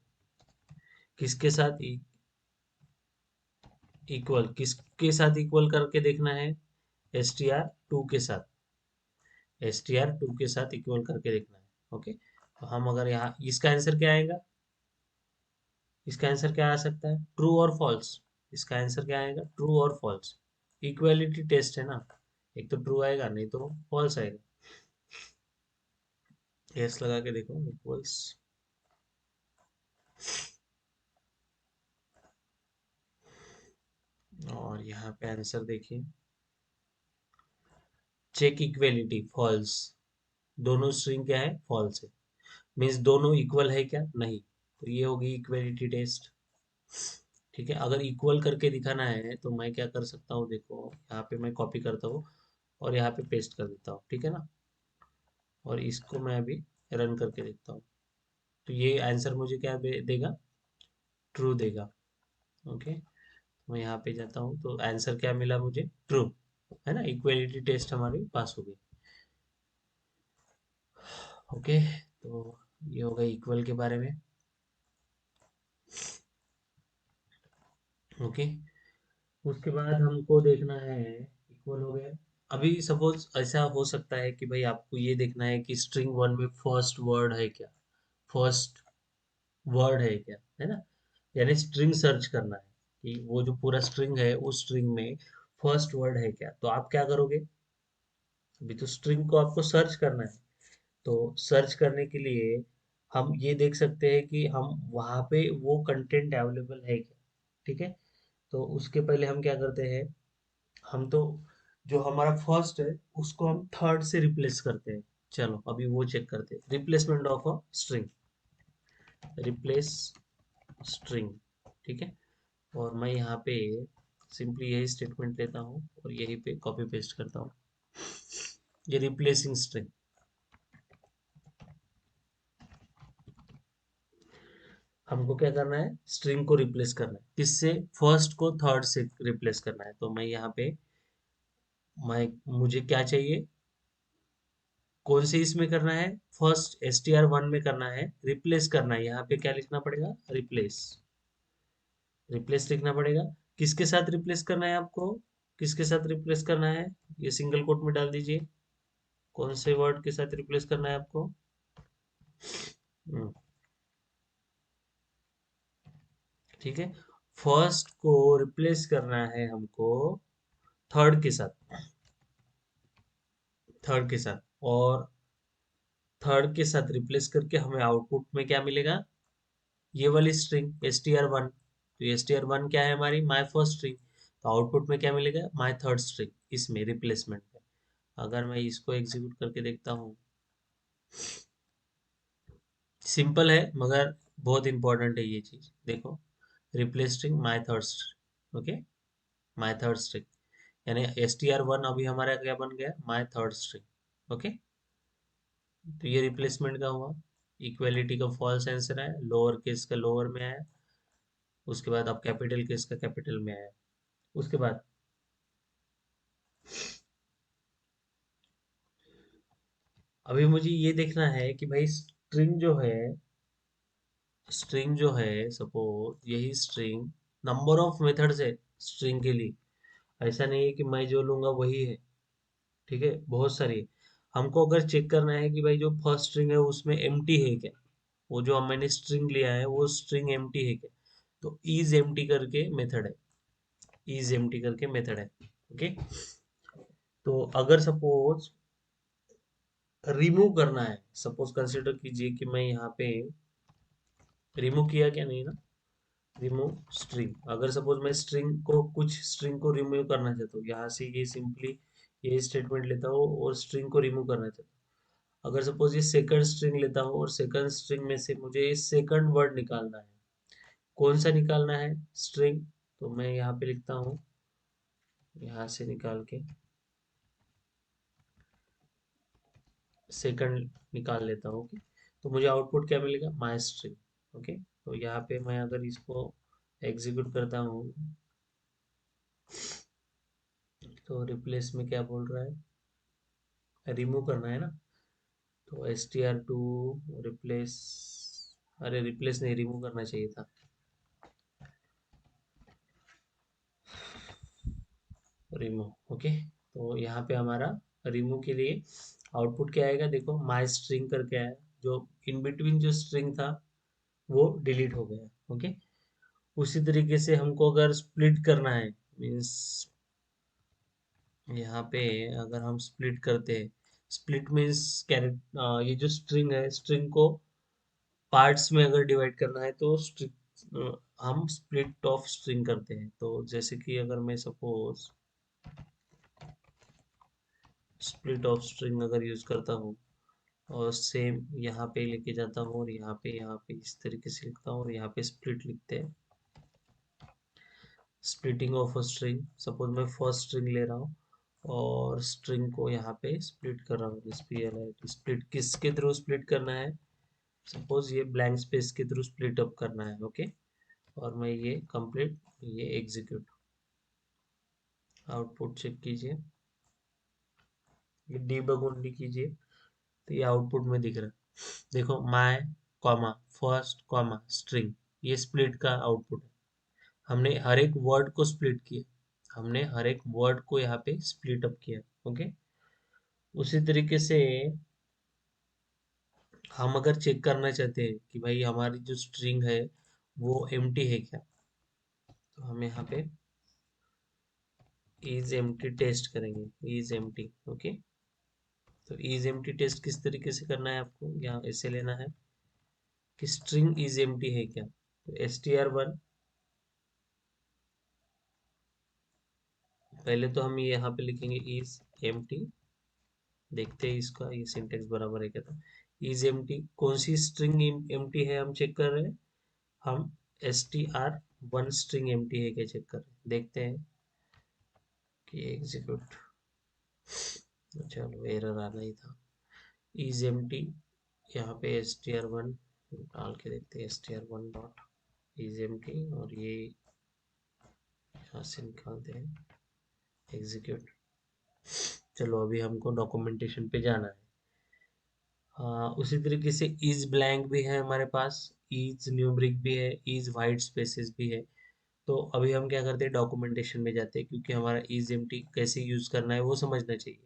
किसके साथ, इक्वल किसके साथ इक्वल करके देखना है, str2 के साथ, str2 के साथ इक्वल करके देखना है। ओके, तो हम अगर यहाँ इसका आंसर क्या आएगा, इसका आंसर क्या आ सकता है, ट्रू और फॉल्स। इसका आंसर क्या आएगा, ट्रू और फॉल्स। इक्वालिटी टेस्ट है ना, एक तो ट्रू आएगा नहीं तो फॉल्स आएगा। एस लगा के देखो, इक्वल्स, और यहाँ पे आंसर देखिए, चेक इक्वलिटी फॉल्स, दोनों स्ट्रिंग क्या है, फॉल्स है, मीन्स दोनों इक्वल है क्या, नहीं, तो ये होगी इक्वलिटी टेस्ट। ठीक है, अगर इक्वल करके दिखाना है तो मैं क्या कर सकता हूँ, देखो यहाँ पे मैं कॉपी करता हूँ और यहाँ पे पेस्ट कर देता हूँ, ठीक है ना, और इसको मैं अभी रन करके देखता हूँ, तो ये आंसर मुझे क्या देगा, ट्रू देगा। ओके, मैं यहाँ पे जाता हूँ तो आंसर क्या मिला मुझे, ट्रू, है ना, इक्वलिटी टेस्ट हमारी पास हो गई। ओके, तो ये हो गया इक्वल के बारे में। ओके, उसके बाद हमको देखना है, इक्वल हो गया। अभी सपोज ऐसा हो सकता है कि भाई आपको ये देखना है कि स्ट्रिंग वन में फर्स्ट वर्ड है क्या, फर्स्ट वर्ड है क्या, है ना, यानी स्ट्रिंग सर्च करना है कि वो जो पूरा स्ट्रिंग है उस स्ट्रिंग में फर्स्ट वर्ड है क्या, तो आप क्या करोगे, अभी तो स्ट्रिंग को आपको सर्च करना है, तो सर्च करने के लिए हम ये देख सकते हैं कि हम वहाँ पे वो कंटेंट अवेलेबल है क्या, ठीक है, तो उसके पहले हम क्या करते हैं, हम तो जो हमारा फर्स्ट है उसको हम थर्ड से रिप्लेस करते हैं। चलो अभी वो चेक करते हैं, replacement of a string, replace string, ठीक है, और मैं यहाँ पे सिंपली यही स्टेटमेंट लेता हूँ और यहीं पे कॉपी पेस्ट करता हूँ, ये रिप्लेसिंग स्ट्रिंग, हमको क्या करना है, स्ट्रिंग को रिप्लेस करना है, किससे, फर्स्ट को थर्ड से रिप्लेस करना है, तो मैं यहाँ पे मैं मुझे क्या चाहिए, कौन से इसमें करना है, फर्स्ट str1 में करना है, रिप्लेस करना है, यहाँ पे क्या लिखना पड़ेगा, रिप्लेस, रिप्लेस लिखना पड़ेगा, किसके साथ रिप्लेस करना है आपको, किसके साथ रिप्लेस करना है, ये सिंगल कोट में डाल दीजिए, कौन से वर्ड के साथ रिप्लेस करना है आपको, हम्म, ठीक है, फर्स्ट को रिप्लेस करना है हमको थर्ड के साथ, थर्ड के साथ, और थर्ड के साथ रिप्लेस करके हमें आउटपुट में क्या मिलेगा, ये वाली स्ट्रिंग str1, तो str1 क्या है हमारी, माय फर्स्ट स्ट्रिंग, तो आउटपुट में क्या मिलेगा, माय थर्ड स्ट्रिंग, इसमें रिप्लेसमेंट में। अगर मैं इसको एग्जीक्यूट करके देखता हूँ, सिंपल है मगर बहुत इंपॉर्टेंट है ये चीज, देखो, replace string my third string, okay, my third string, यानी str1 अभी हमारा क्या बन गया, माय थर्ड स्ट्रिंग, ओके, तो ये रिप्लेसमेंट का हुआ, इक्वलिटी का फॉल्स आंसर है, लोअर केस का लोअर में आया, उसके बाद अब कैपिटल केस का कैपिटल में आया, उसके बाद अभी मुझे ये देखना है कि भाई स्ट्रिंग जो है सपोज यही स्ट्रिंग, नंबर ऑफ मेथड्स है स्ट्रिंग के लिए, ऐसा नहीं है कि मैं जो लूंगा वही है, ठीक है, बहुत सारी है। हमको अगर चेक करना है कि भाई जो फर्स्ट स्ट्रिंग है उसमें एम्प्टी है क्या, वो जो मैंने स्ट्रिंग लिया है वो स्ट्रिंग एम्प्टी है क्या, तो इज एम्प्टी करके मेथड है, इज एम्प्टी करके मेथड है, ओके, तो अगर सपोज रिमूव करना है, सपोज कंसिडर कीजिए कि मैं यहाँ पे रिमूव किया क्या, नहीं ना, रिमूव स्ट्रिंग, अगर सपोज मैं स्ट्रिंग को कुछ स्ट्रिंग को रिमूव करना चाहता हूँ, यहाँ से ये सिंपली ये स्टेटमेंट लेता हूँ और स्ट्रिंग को रिमूव करना चाहता हूँ, अगर सपोज ये सेकंड स्ट्रिंग लेता हूँ और सेकंड स्ट्रिंग में से मुझे सेकंड वर्ड निकालना है, कौन सा निकालना है, स्ट्रिंग, तो मैं यहाँ पे लिखता हूँ, यहाँ से निकाल के सेकंड निकाल लेता हूँ। ओके, तो मुझे आउटपुट क्या मिलेगा, माई स्ट्रिंग। ओके, तो यहाँ पे मैं अगर इसको एग्जीक्यूट करता हूँ तो रिप्लेस में क्या बोल रहा है, रिमूव करना है ना। तो str2 रिप्लेस, अरे रिप्लेस नहीं, रिमूव करना चाहिए था। रिमूव। ओके, तो यहाँ पे हमारा रिमूव के लिए आउटपुट क्या आएगा, देखो माई स्ट्रिंग करके आया, जो इन बिटवीन जो स्ट्रिंग था वो डिलीट हो गया। ओके, उसी तरीके से हमको अगर स्प्लिट करना है, मीन्स यहाँ पे अगर हम स्प्लिट करते हैं, स्प्लिट मीन्स कैरेक्ट, ये जो स्ट्रिंग है, स्ट्रिंग को पार्ट्स में अगर डिवाइड करना है तो हम स्प्लिट ऑफ स्ट्रिंग करते हैं। तो जैसे कि अगर मैं सपोज स्प्लिट ऑफ स्ट्रिंग अगर यूज करता हूँ और सेम यहाँ पे लेके जाता हूँ और यहाँ पे इस तरीके से लिखता हूँ और यहाँ पे स्प्लिट लिखते हैं, splitting of a string. Suppose मैं फर्स्ट स्ट्रिंग ले रहा हूँ और स्ट्रिंग को यहाँ पे स्प्लिट कर रहा हूँ, स्प्लिट किसके थ्रू स्प्लिट करना है, सपोज ये ब्लैंक स्पेस के थ्रू स्प्लिट अप करना है। ओके, और मैं ये कंप्लीट, ये एग्जीक्यूट, आउटपुट चेक कीजिए, ये डीबग ओनली कीजिए, तो ये आउटपुट में दिख रहा है। देखो my comma first comma string, ये स्प्लिट का आउटपुट है। हमने हर एक वर्ड को स्प्लिट किया, हमने हर एक वर्ड को यहाँ पे स्प्लिट अप किया। ओके, उसी तरीके से हम अगर चेक करना चाहते हैं कि भाई हमारी जो स्ट्रिंग है वो एम्प्टी है क्या, तो हम यहाँ पे इज एम्प्टी टेस्ट करेंगे, इज एम्प्टी। ओके, तो इज एम्प्टी टेस्ट किस तरीके से करना है, आपको यहाँ ऐसे लेना है कि स्ट्रिंग इज एम्प्टी है क्या, तो str1, पहले तो हम ये यहाँ पे लिखेंगे इज एम्प्टी, देखते हैं इसका ये सिंटेक्स बराबर है क्या। था इज एम्प्टी, कौन सी स्ट्रिंग एम्प्टी है हम चेक कर रहे हैं, हम str1 स्ट्रिंग एम्प्टी है क्या चेक कर रहे हैं, देखते हैं कि एग्जीक्यूट, चलो एरर आना ही था। इज एम्प्टी, यहाँ पे str1 डाल के देखते हैं, str1 डॉट इज एम्प्टी, और ये यहाँ से निकालते हैं एग्जीक्यूट। चलो अभी हमको डॉक्यूमेंटेशन पे जाना है। हाँ, उसी तरीके से इज ब्लैंक भी है हमारे पास, इज न्यूमरिक भी है, इज वाइट स्पेसेस भी है। तो अभी हम क्या करते हैं, डॉक्यूमेंटेशन में जाते हैं, क्योंकि हमारा इज एम्प्टी कैसे यूज करना है वो समझना चाहिए।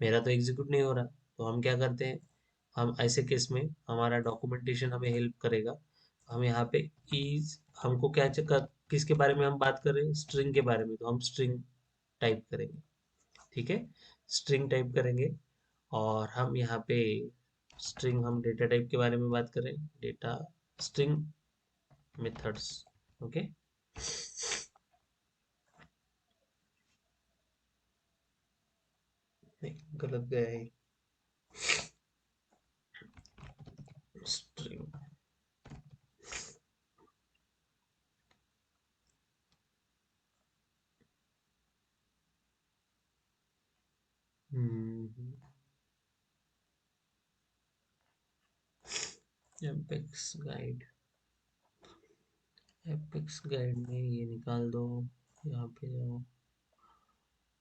मेरा तो एग्जीक्यूट नहीं हो रहा, तो हम क्या करते हैं, हम ऐसे केस में हमारा डॉक्यूमेंटेशन हमें हेल्प करेगा। हम यहाँ पे इज, हमको क्या किसके बारे में हम बात कर रहे हैं, स्ट्रिंग के बारे में, तो हम स्ट्रिंग टाइप करेंगे। ठीक है, स्ट्रिंग टाइप करेंगे, और हम यहाँ पे स्ट्रिंग, हम डेटा टाइप के बारे में बात करें, डेटा स्ट्रिंग मेथड्स। ओके, नहीं गलत गया है, string. Apex guide, apex guide में ये निकाल दो, यहाँ पे जाओ,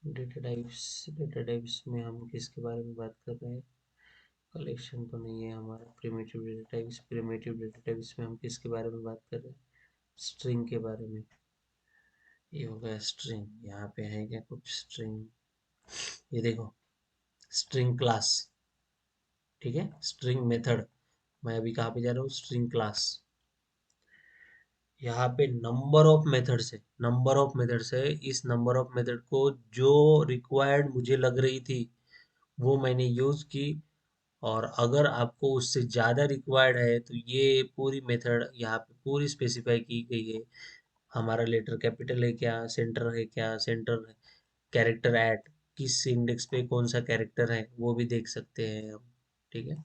डेटा टाइप्स, डेटा टाइप्स में हम किसके बारे में बात कर रहे हैं, कलेक्शन तो नहीं है हमारा, primitive data types, primitive data types में हम किसके बारे में बात कर रहे हैं, स्ट्रिंग के बारे में। ये हो गया स्ट्रिंग, यहाँ पे है क्या कुछ स्ट्रिंग, ये देखो स्ट्रिंग क्लास। ठीक है, स्ट्रिंग मेथड, मैं अभी कहाँ पे जा रहा हूँ, स्ट्रिंग क्लास। यहाँ पे नंबर ऑफ मेथड्स है, नंबर ऑफ मेथड्स है, इस नंबर ऑफ मेथड को जो रिक्वायर्ड मुझे लग रही थी वो मैंने यूज की, और अगर आपको उससे ज़्यादा रिक्वायर्ड है तो ये पूरी मेथड यहाँ पे पूरी स्पेसिफाई की गई है। हमारा लेटर कैपिटल है क्या, सेंटर है क्या, सेंटर कैरेक्टर एट, किस इंडेक्स पे कौन सा कैरेक्टर है वो भी देख सकते हैं हम। ठीक है,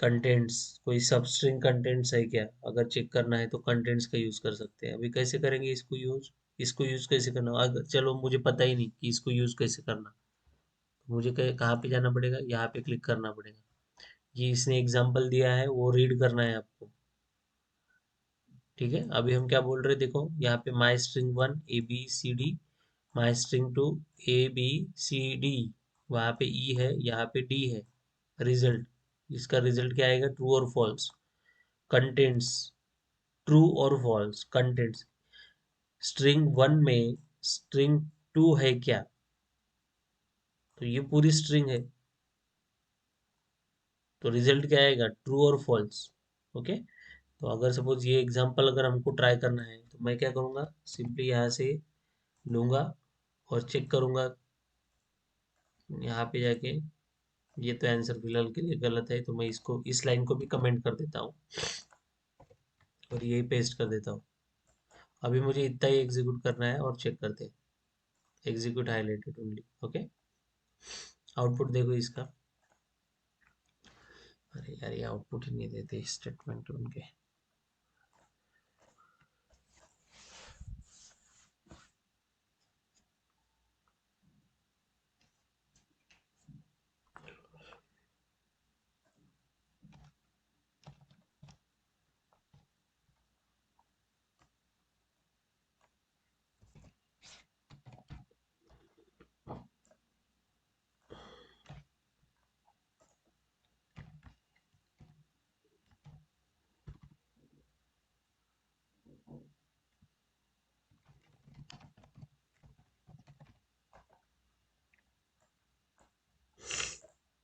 कंटेंट्स, कोई सब स्ट्रिंग कंटेंट्स है क्या, अगर चेक करना है तो कंटेंट्स का यूज कर सकते हैं। अभी कैसे करेंगे इसको यूज, इसको यूज कैसे करना, अगर चलो मुझे पता ही नहीं कि इसको यूज कैसे करना, मुझे कहाँ पे जाना पड़ेगा, यहाँ पे क्लिक करना पड़ेगा। ये इसने एग्जाम्पल दिया है वो रीड करना है आपको। ठीक है, अभी हम क्या बोल रहे हैं देखो, यहाँ पे my string one A B C D, my string two A B C D, वहाँ पे ई है, यहाँ पे डी है। रिजल्ट, इसका रिजल्ट क्या आएगा, ट्रू और फॉल्स। कंटेंट्स, ट्रू और फॉल्स कंटेंट्स। स्ट्रिंग वन में स्ट्रिंग टू है क्या, तो ये पूरी स्ट्रिंग है, तो रिजल्ट क्या आएगा, ट्रू और फॉल्स। ओके, तो अगर सपोज ये एग्जांपल अगर हमको ट्राई करना है तो मैं क्या करूँगा, सिंपली यहाँ से लूँगा और चेक करूँगा यहाँ पे जाके। ये तो आंसर फिलहाल के लिए गलत है, तो मैं इसको इस लाइन को भी कमेंट कर देता हूँ और यही पेस्ट कर देता हूँ। अभी मुझे इतना ही एग्जीक्यूट करना है और चेक करते हैं। Execute highlighted only. Okay, output देखो इसका। अरे यार, ये आउटपुट ही नहीं देते स्टेटमेंट उनके।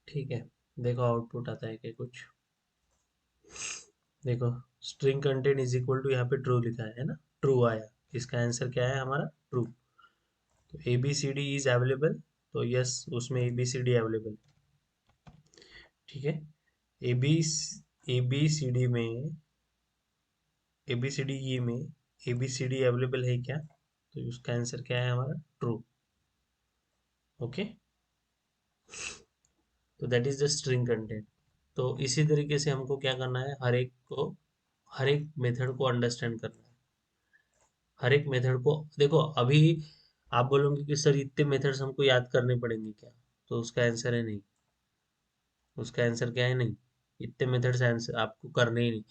ठीक है, देखो आउटपुट आता है क्या कुछ। देखो, string content is equal to, यहाँ पे ट्रू लिखा है ना, ट्रू आया। इसका आंसर क्या है हमारा, ट्रू। तो A B C D is available, तो यस उसमें A B C D available. ठीक है, A B A B C D में, A B C D E में A B C D available है क्या, तो उसका आंसर क्या है हमारा, ट्रू। ओके, तो that is the string content. तो इसी तरीके से हमको क्या करना है, हर एक मेथड को अंडरस्टैंड करना है। हर एक मेथड को देखो। अभी आप बोलोगे कि सर इतने मेथड्स हमको याद करने पड़ेंगे क्या, तो उसका आंसर है नहीं। उसका आंसर क्या है, नहीं। इतने मेथड्स आंसर आपको करने ही नहीं।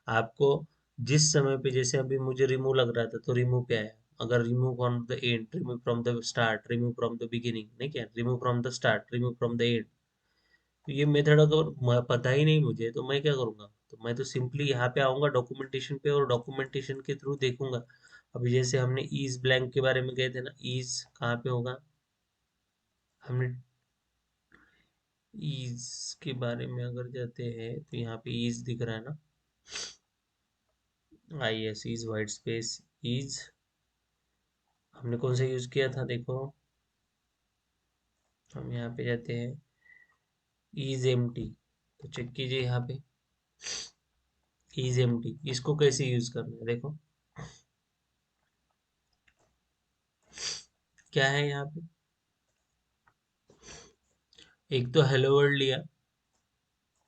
आपको जिस समय पे, जैसे अभी मुझे रिमूव लग रहा था तो रिमूव क्या है, अगर remove from the end, remove from the start, remove from the beginning, नहीं क्या, remove from the start, remove from the end. तो ये मेथड अगर पता ही नहीं मुझे तो मैं क्या करूंगा, तो मैं तो सिंपली यहाँ पे आऊंगा डॉक्यूमेंटेशन पे और डॉक्यूमेंटेशन के थ्रू देखूंगा। अभी जैसे हमने ईज ब्लैंक के बारे में गए थे ना, ईज कहाँ पे होगा, हमने ईज के बारे में अगर जाते हैं तो यहाँ पे ईज दिख रहा है ना, I S, is white space is. हमने कौन सा यूज किया था देखो, हम यहाँ पे जाते हैं ईज एम टी, तो चेक कीजिए यहाँ पे ईज एम टी, इसको कैसे यूज करना है देखो। क्या है यहाँ पे, एक तो हेलो वर्ल्ड लिया,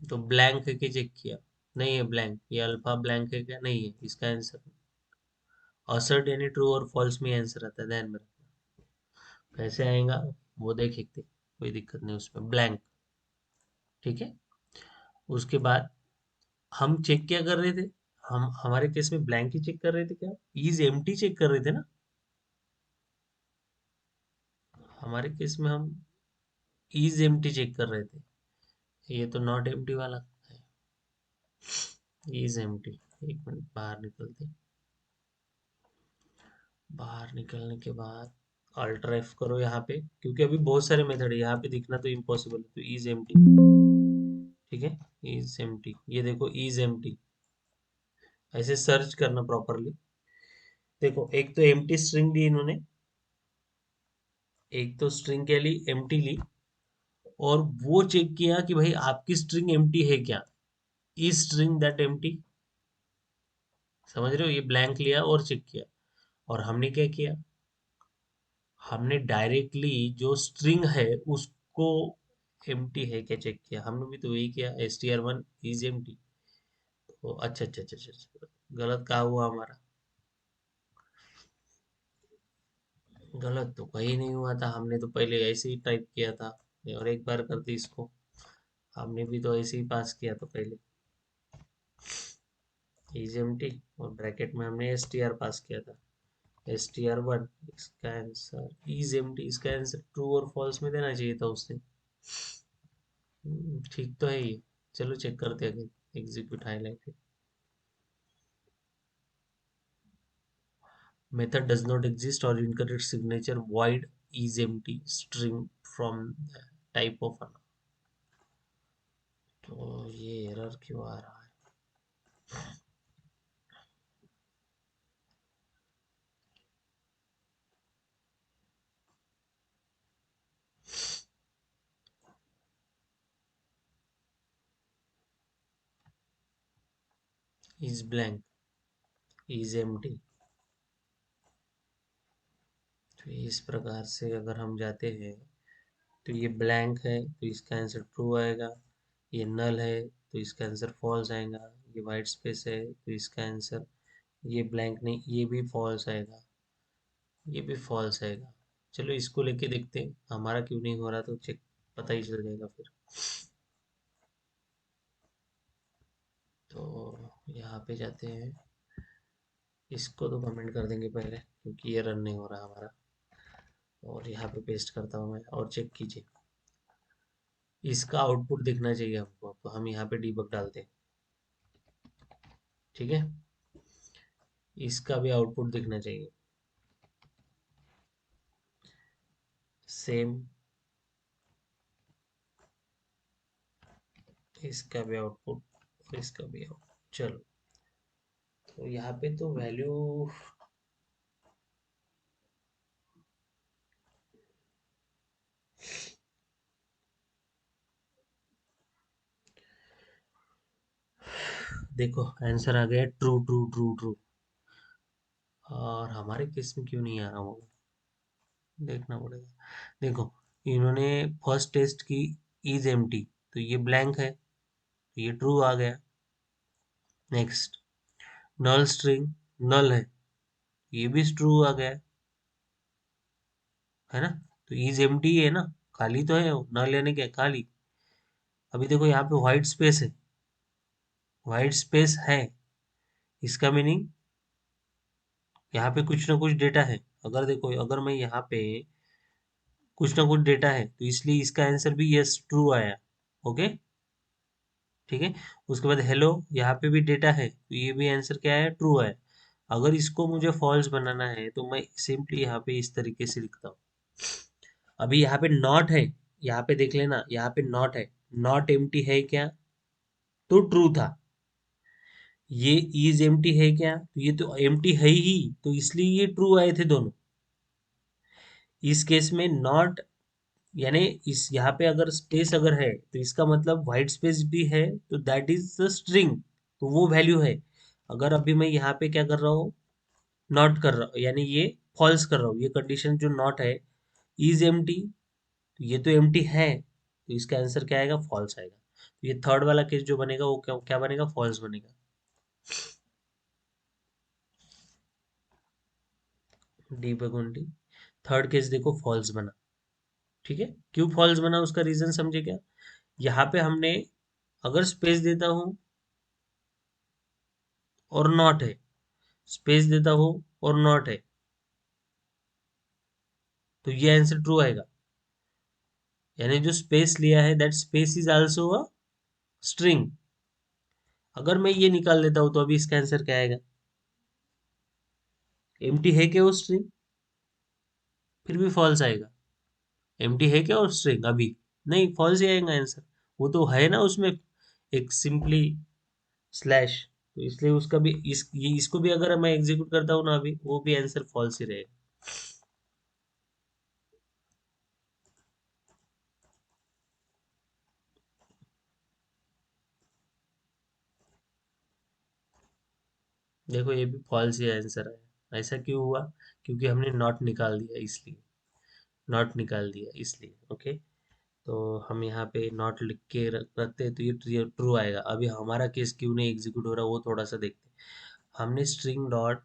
तो ब्लैंक है कि चेक किया, नहीं है ब्लैंक, ये अल्फा ब्लैंक है क्या, नहीं है, इसका आंसर असर्ट यानी ट्रू और फॉल्स में आंसर आता है, ध्यान में रखना। कैसे आएगा वो देखेंगे, कोई दिक्कत नहीं उसमें, ब्लैंक। ठीक है, उसके बाद हम चेक क्या कर रहे थे, हम हमारे केस में ब्लैंक ही चेक कर रहे थे क्या, इज एम्प्टी चेक कर रहे थे ना। हमारे केस में हम इज एम्प्टी चेक कर रहे थे, ये तो नॉट एम्प्टी वाला है। इज एम्प्टी, एक मिनट बाहर निकलते, बाहर निकलने के बाद अल्टर एफ करो यहाँ पे, क्योंकि अभी बहुत सारे मेथड है यहाँ पे दिखना तो इम्पॉसिबल है, तो इज एम्प्टी। ठीक है, इज एम्प्टी, ये देखो इज एम्प्टी, ऐसे सर्च करना प्रॉपरली। देखो, एक तो एम्प्टी स्ट्रिंग दी इन्होंने, एक तो स्ट्रिंग के लिए एम्प्टी ली, और वो चेक किया कि भाई आपकी स्ट्रिंग एम्प्टी है क्या, इज स्ट्रिंग दैट एम्प्टी। समझ रहे हो, ये ब्लैंक लिया और चेक किया। और हमने क्या किया, हमने डायरेक्टली जो स्ट्रिंग है उसको एम्प्टी है क्या चेक किया, हमने भी तो वही किया, S T R one is empty. तो अच्छा अच्छा अच्छा अच्छा अच्छा, गलत कहा हुआ हमारा, गलत तो कहीं नहीं हुआ था, हमने तो पहले ऐसे ही टाइप किया था। और एक बार करते इसको, हमने भी तो ऐसे ही पास किया था पहले, इज एम्प्टी, और ब्रैकेट में हमने एस टी आर पास किया था, एस टी आर वन। इसका आंसर इज एम्प्टी, इसका आंसर ट्रू और फॉल्स में देना चाहिए था उसने। ठीक तो है ये। चलो चेक करते हैं again, execute highlight. method does not exist or incorrect signature void is empty string from type of unknown। तो ये एरर क्यों आ रहा है? is blank, is empty। तो इस प्रकार से अगर हम जाते हैं, तो ये ब्लैंक है तो इसका आंसर ट्रू आएगा, ये नल है तो इसका आंसर फॉल्स आएगा, ये वाइट स्पेस है तो इसका आंसर, ये ब्लैंक नहीं, ये भी फॉल्स आएगा, ये भी फॉल्स आएगा। चलो इसको लेके देखते हैं हमारा क्यों नहीं हो रहा, तो चेक पता ही चल जाएगा फिर। तो यहाँ पे जाते हैं, इसको तो कमेंट कर देंगे पहले क्योंकि ये रन नहीं हो रहा हमारा, और यहाँ पे पेस्ट करता हूँ मैं, और चेक कीजिए, इसका आउटपुट दिखना चाहिए हमको, तो हम यहाँ पे डीबग डालते हैं। ठीक है, इसका भी आउटपुट दिखना चाहिए सेम, इसका भी आउटपुट और इसका भी आउटपुट। चलो, तो यहाँ पे तो वैल्यू, देखो आंसर आ गया ट्रू ट्रू ट्रू ट्रू, और हमारे केस में क्यों नहीं आ रहा होगा, देखना पड़ेगा। देखो, इन्होंने फर्स्ट टेस्ट की इज एम्प्टी, तो ये ब्लैंक है, तो ये ट्रू आ गया। नेक्स्ट, नल स्ट्रिंग नल है, ये भी ट्रू आ गया, है ना। तो इज एम्प्टी है ना, खाली तो है, नल यानी क्या, खाली। अभी देखो यहाँ पे व्हाइट स्पेस है, व्हाइट स्पेस है, इसका मीनिंग यहाँ पे कुछ ना कुछ डेटा है। अगर देखो, अगर मैं यहाँ पे कुछ ना कुछ डेटा है, तो इसलिए इसका आंसर भी यस ट्रू आया। ओके, ठीक है। उसके बाद हेलो, यहाँ पे भी डेटा है, तो ये भी आंसर क्या है, ट्रू है। अगर इसको मुझे फॉल्स बनाना है तो मैं सिंपली यहाँ पे इस तरीके से लिखता हूँ। अभी यहाँ पे नॉट है, यहाँ पे देख लेना, यहाँ पे नॉट है, नॉट एम्प्टी है क्या, तो ट्रू था। ये इज एम्प्टी है क्या, तो ये तो एम्प्टी है ही, तो इसलिए ये ट्रू आए थे दोनों। इस केस में नॉट, यानी इस यहाँ पे अगर स्पेस अगर है तो इसका मतलब व्हाइट स्पेस भी है, तो दैट इज द स्ट्रिंग, तो वो वैल्यू है। अगर अभी मैं यहाँ पे क्या कर रहा हूँ, नॉट कर रहा हूँ, यानी ये फॉल्स कर रहा हूँ, ये कंडीशन जो नॉट है, इज एम्प्टी, तो ये तो एम्प्टी है, तो इसका आंसर क्या आएगा, फॉल्स आएगा। तो ये थर्ड वाला केस जो बनेगा वो क्या क्या बनेगा, फॉल्स बनेगा। डी बगुंडी, थर्ड केस देखो फॉल्स बना। ठीक है, क्यों फॉल्स बना उसका रीजन समझे क्या, यहाँ पे हमने अगर स्पेस देता हूँ और नॉट है, स्पेस देता हूँ और नॉट है, तो ये आंसर ट्रू आएगा। यानी जो स्पेस लिया है that space is also a string. अगर मैं ये निकाल लेता हूँ तो अभी इसका आंसर क्या आएगा, एम्प्टी है क्या वो स्ट्रिंग, फिर भी फॉल्स आएगा। एम्प्टी है क्या वो स्ट्रिंग, अभी नहीं, फॉल्स ही आएगा आंसर। वो तो है ना उसमें एक सिंपली स्लैश, तो इसलिए उसका भी ये इसको भी अगर मैं एग्जीक्यूट करता हूँ ना अभी, वो भी आंसर फॉल्स ही रहेगा। देखो ये भी फॉल्स ही आंसर है, ऐसा क्यों हुआ, क्योंकि हमने नॉट निकाल दिया इसलिए, नॉट निकाल दिया इसलिए। ओके, तो हम यहाँ पे नॉट लिख के रखते हैं तो ये ट्रू आएगा। अभी हमारा केस क्यों नहीं एग्जीक्यूट हो रहा वो थोड़ा सा देखते हैं। हमने स्ट्रिंग डॉट,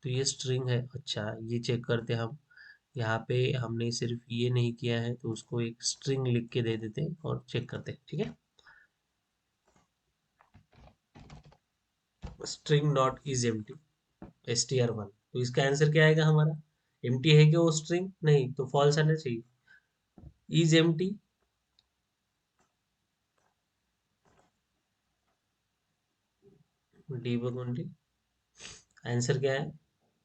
तो ये स्ट्रिंग है, अच्छा ये चेक करते हैं हम, यहाँ पे हमने सिर्फ ये नहीं किया है, तो उसको एक स्ट्रिंग लिख के दे देते हैं और चेक करते हैं, ठीक है। String dot is empty, str1, तो इसका आंसर क्या आएगा हमारा? एम्प्टी है कि वो स्ट्रिंग? नहीं, तो फॉल्स आना चाहिए। Is empty, debug only, answer क्या है?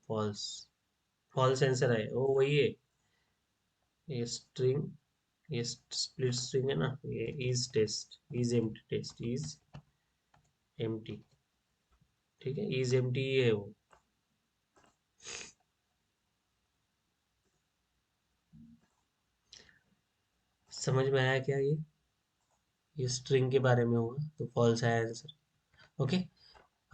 फॉल्स। फॉल्स आंसर है, वो वही है। ये स्ट्रिंग, ये स्प्लिट स्ट्रिंग है ना, ये is test, is empty, test is empty, ठीक है, इज एम्प्टी ये है वो। समझ में आया क्या ये स्ट्रिंग के बारे में हुआ, तो फॉल्स आया आंसर। ओके।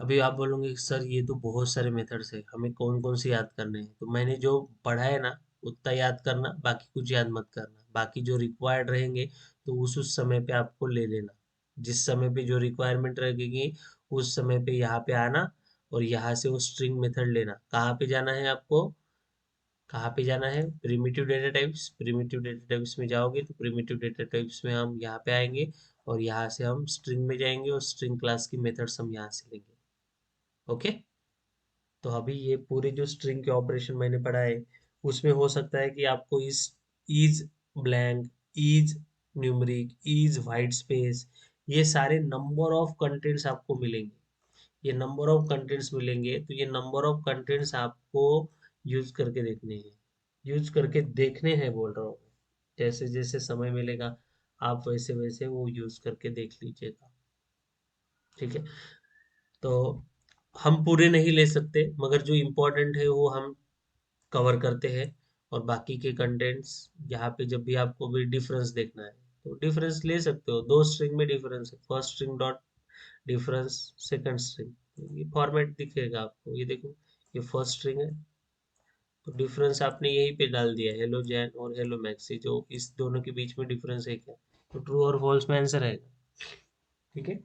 अभी आप बोलोगे कि सर ये तो बहुत सारे मेथड्स है, हमें कौन कौन से याद करने हैं? तो मैंने जो पढ़ा है ना उतना याद करना, बाकी कुछ याद मत करना। बाकी जो रिक्वायर्ड रहेंगे तो उस समय पे आपको ले लेना। जिस समय पे जो रिक्वायरमेंट रहेगी उस समय पे यहाँ पे आना, और यहाँ से वो स्ट्रिंग मेथड लेना। कहाँ पे जाना है आपको? कहाँ पे जाना है? Primitive data types, primitive data types में जाओगे तो प्रिमिटिव डेटा टाइप्स में हम यहाँ पे आएंगे, और यहाँ से हम स्ट्रिंग में जाएंगे और स्ट्रिंग क्लास की मेथड्स हम यहाँ से लेंगे। ओके। तो अभी ये पूरे जो स्ट्रिंग के ऑपरेशन मैंने पढ़ा है, उसमें हो सकता है कि आपको इस is blank, is numeric, is white space, ये सारे नंबर ऑफ कंटेंट्स आपको मिलेंगे। ये नंबर ऑफ कंटेंट्स मिलेंगे, तो ये नंबर ऑफ कंटेंट्स आपको यूज करके देखने हैं। यूज करके देखने हैं बोल रहा हूँ मैं। जैसे जैसे समय मिलेगा आप वैसे वैसे वो यूज करके देख लीजिएगा, ठीक है। तो हम पूरे नहीं ले सकते, मगर जो इम्पोर्टेंट है वो हम कवर करते हैं। और बाकी के कंटेंट्स, यहाँ पे जब भी आपको भी डिफरेंस देखना है तो डिफरेंस ले सकते हो। दो स्ट्रिंग में डिफरेंस है, first string dot difference, second string, ये फॉर्मेट दिखेगा आपको। ये देखो, ये फर्स्ट स्ट्रिंग है, तो डिफरेंस आपने यहीं पे डाल दिया, हेलो जैन और हेलो मैक्सी, जो इस दोनों के बीच में डिफरेंस है क्या, तो ट्रू और फॉल्स में आंसर आएगा, ठीक है।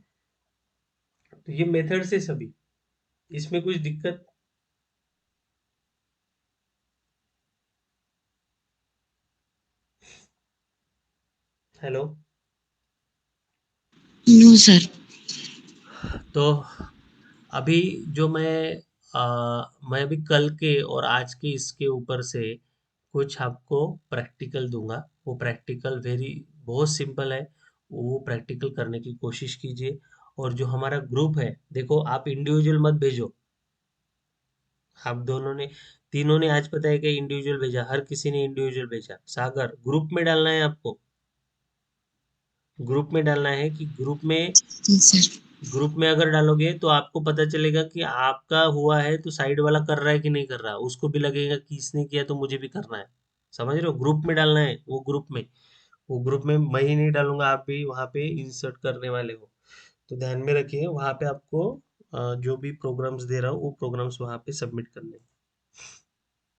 तो ये मेथड से सभी, इसमें कुछ दिक्कत? हेलो। No sir. तो अभी जो मैं अभी कल के और आज के इसके ऊपर से कुछ आपको प्रैक्टिकल दूंगा। वो प्रैक्टिकल वेरी बहुत सिंपल है, वो प्रैक्टिकल करने की कोशिश कीजिए। और जो हमारा ग्रुप है, देखो आप इंडिविजुअल मत भेजो। आप दोनों ने, तीनों ने आज पता है कि इंडिविजुअल भेजा, हर किसी ने इंडिविजुअल भेजा। सागर, ग्रुप में डालना है आपको। ग्रुप में डालना है कि ग्रुप में, जी सर। ग्रुप में अगर डालोगे तो आपको पता चलेगा कि आपका हुआ है तो साइड वाला कर रहा है कि नहीं कर रहा, उसको भी लगेगा कि इसने किया तो मुझे भी करना है। समझ रहे हो? ग्रुप में डालना है, वो ग्रुप में, वो ग्रुप में मैं ही नहीं डालूंगा, आप भी वहां पे इंसर्ट करने वाले हो। तो ध्यान में रखिए, वहां पे आपको जो भी प्रोग्राम्स दे रहा हूँ वो प्रोग्राम्स वहां पे सबमिट करने हैं।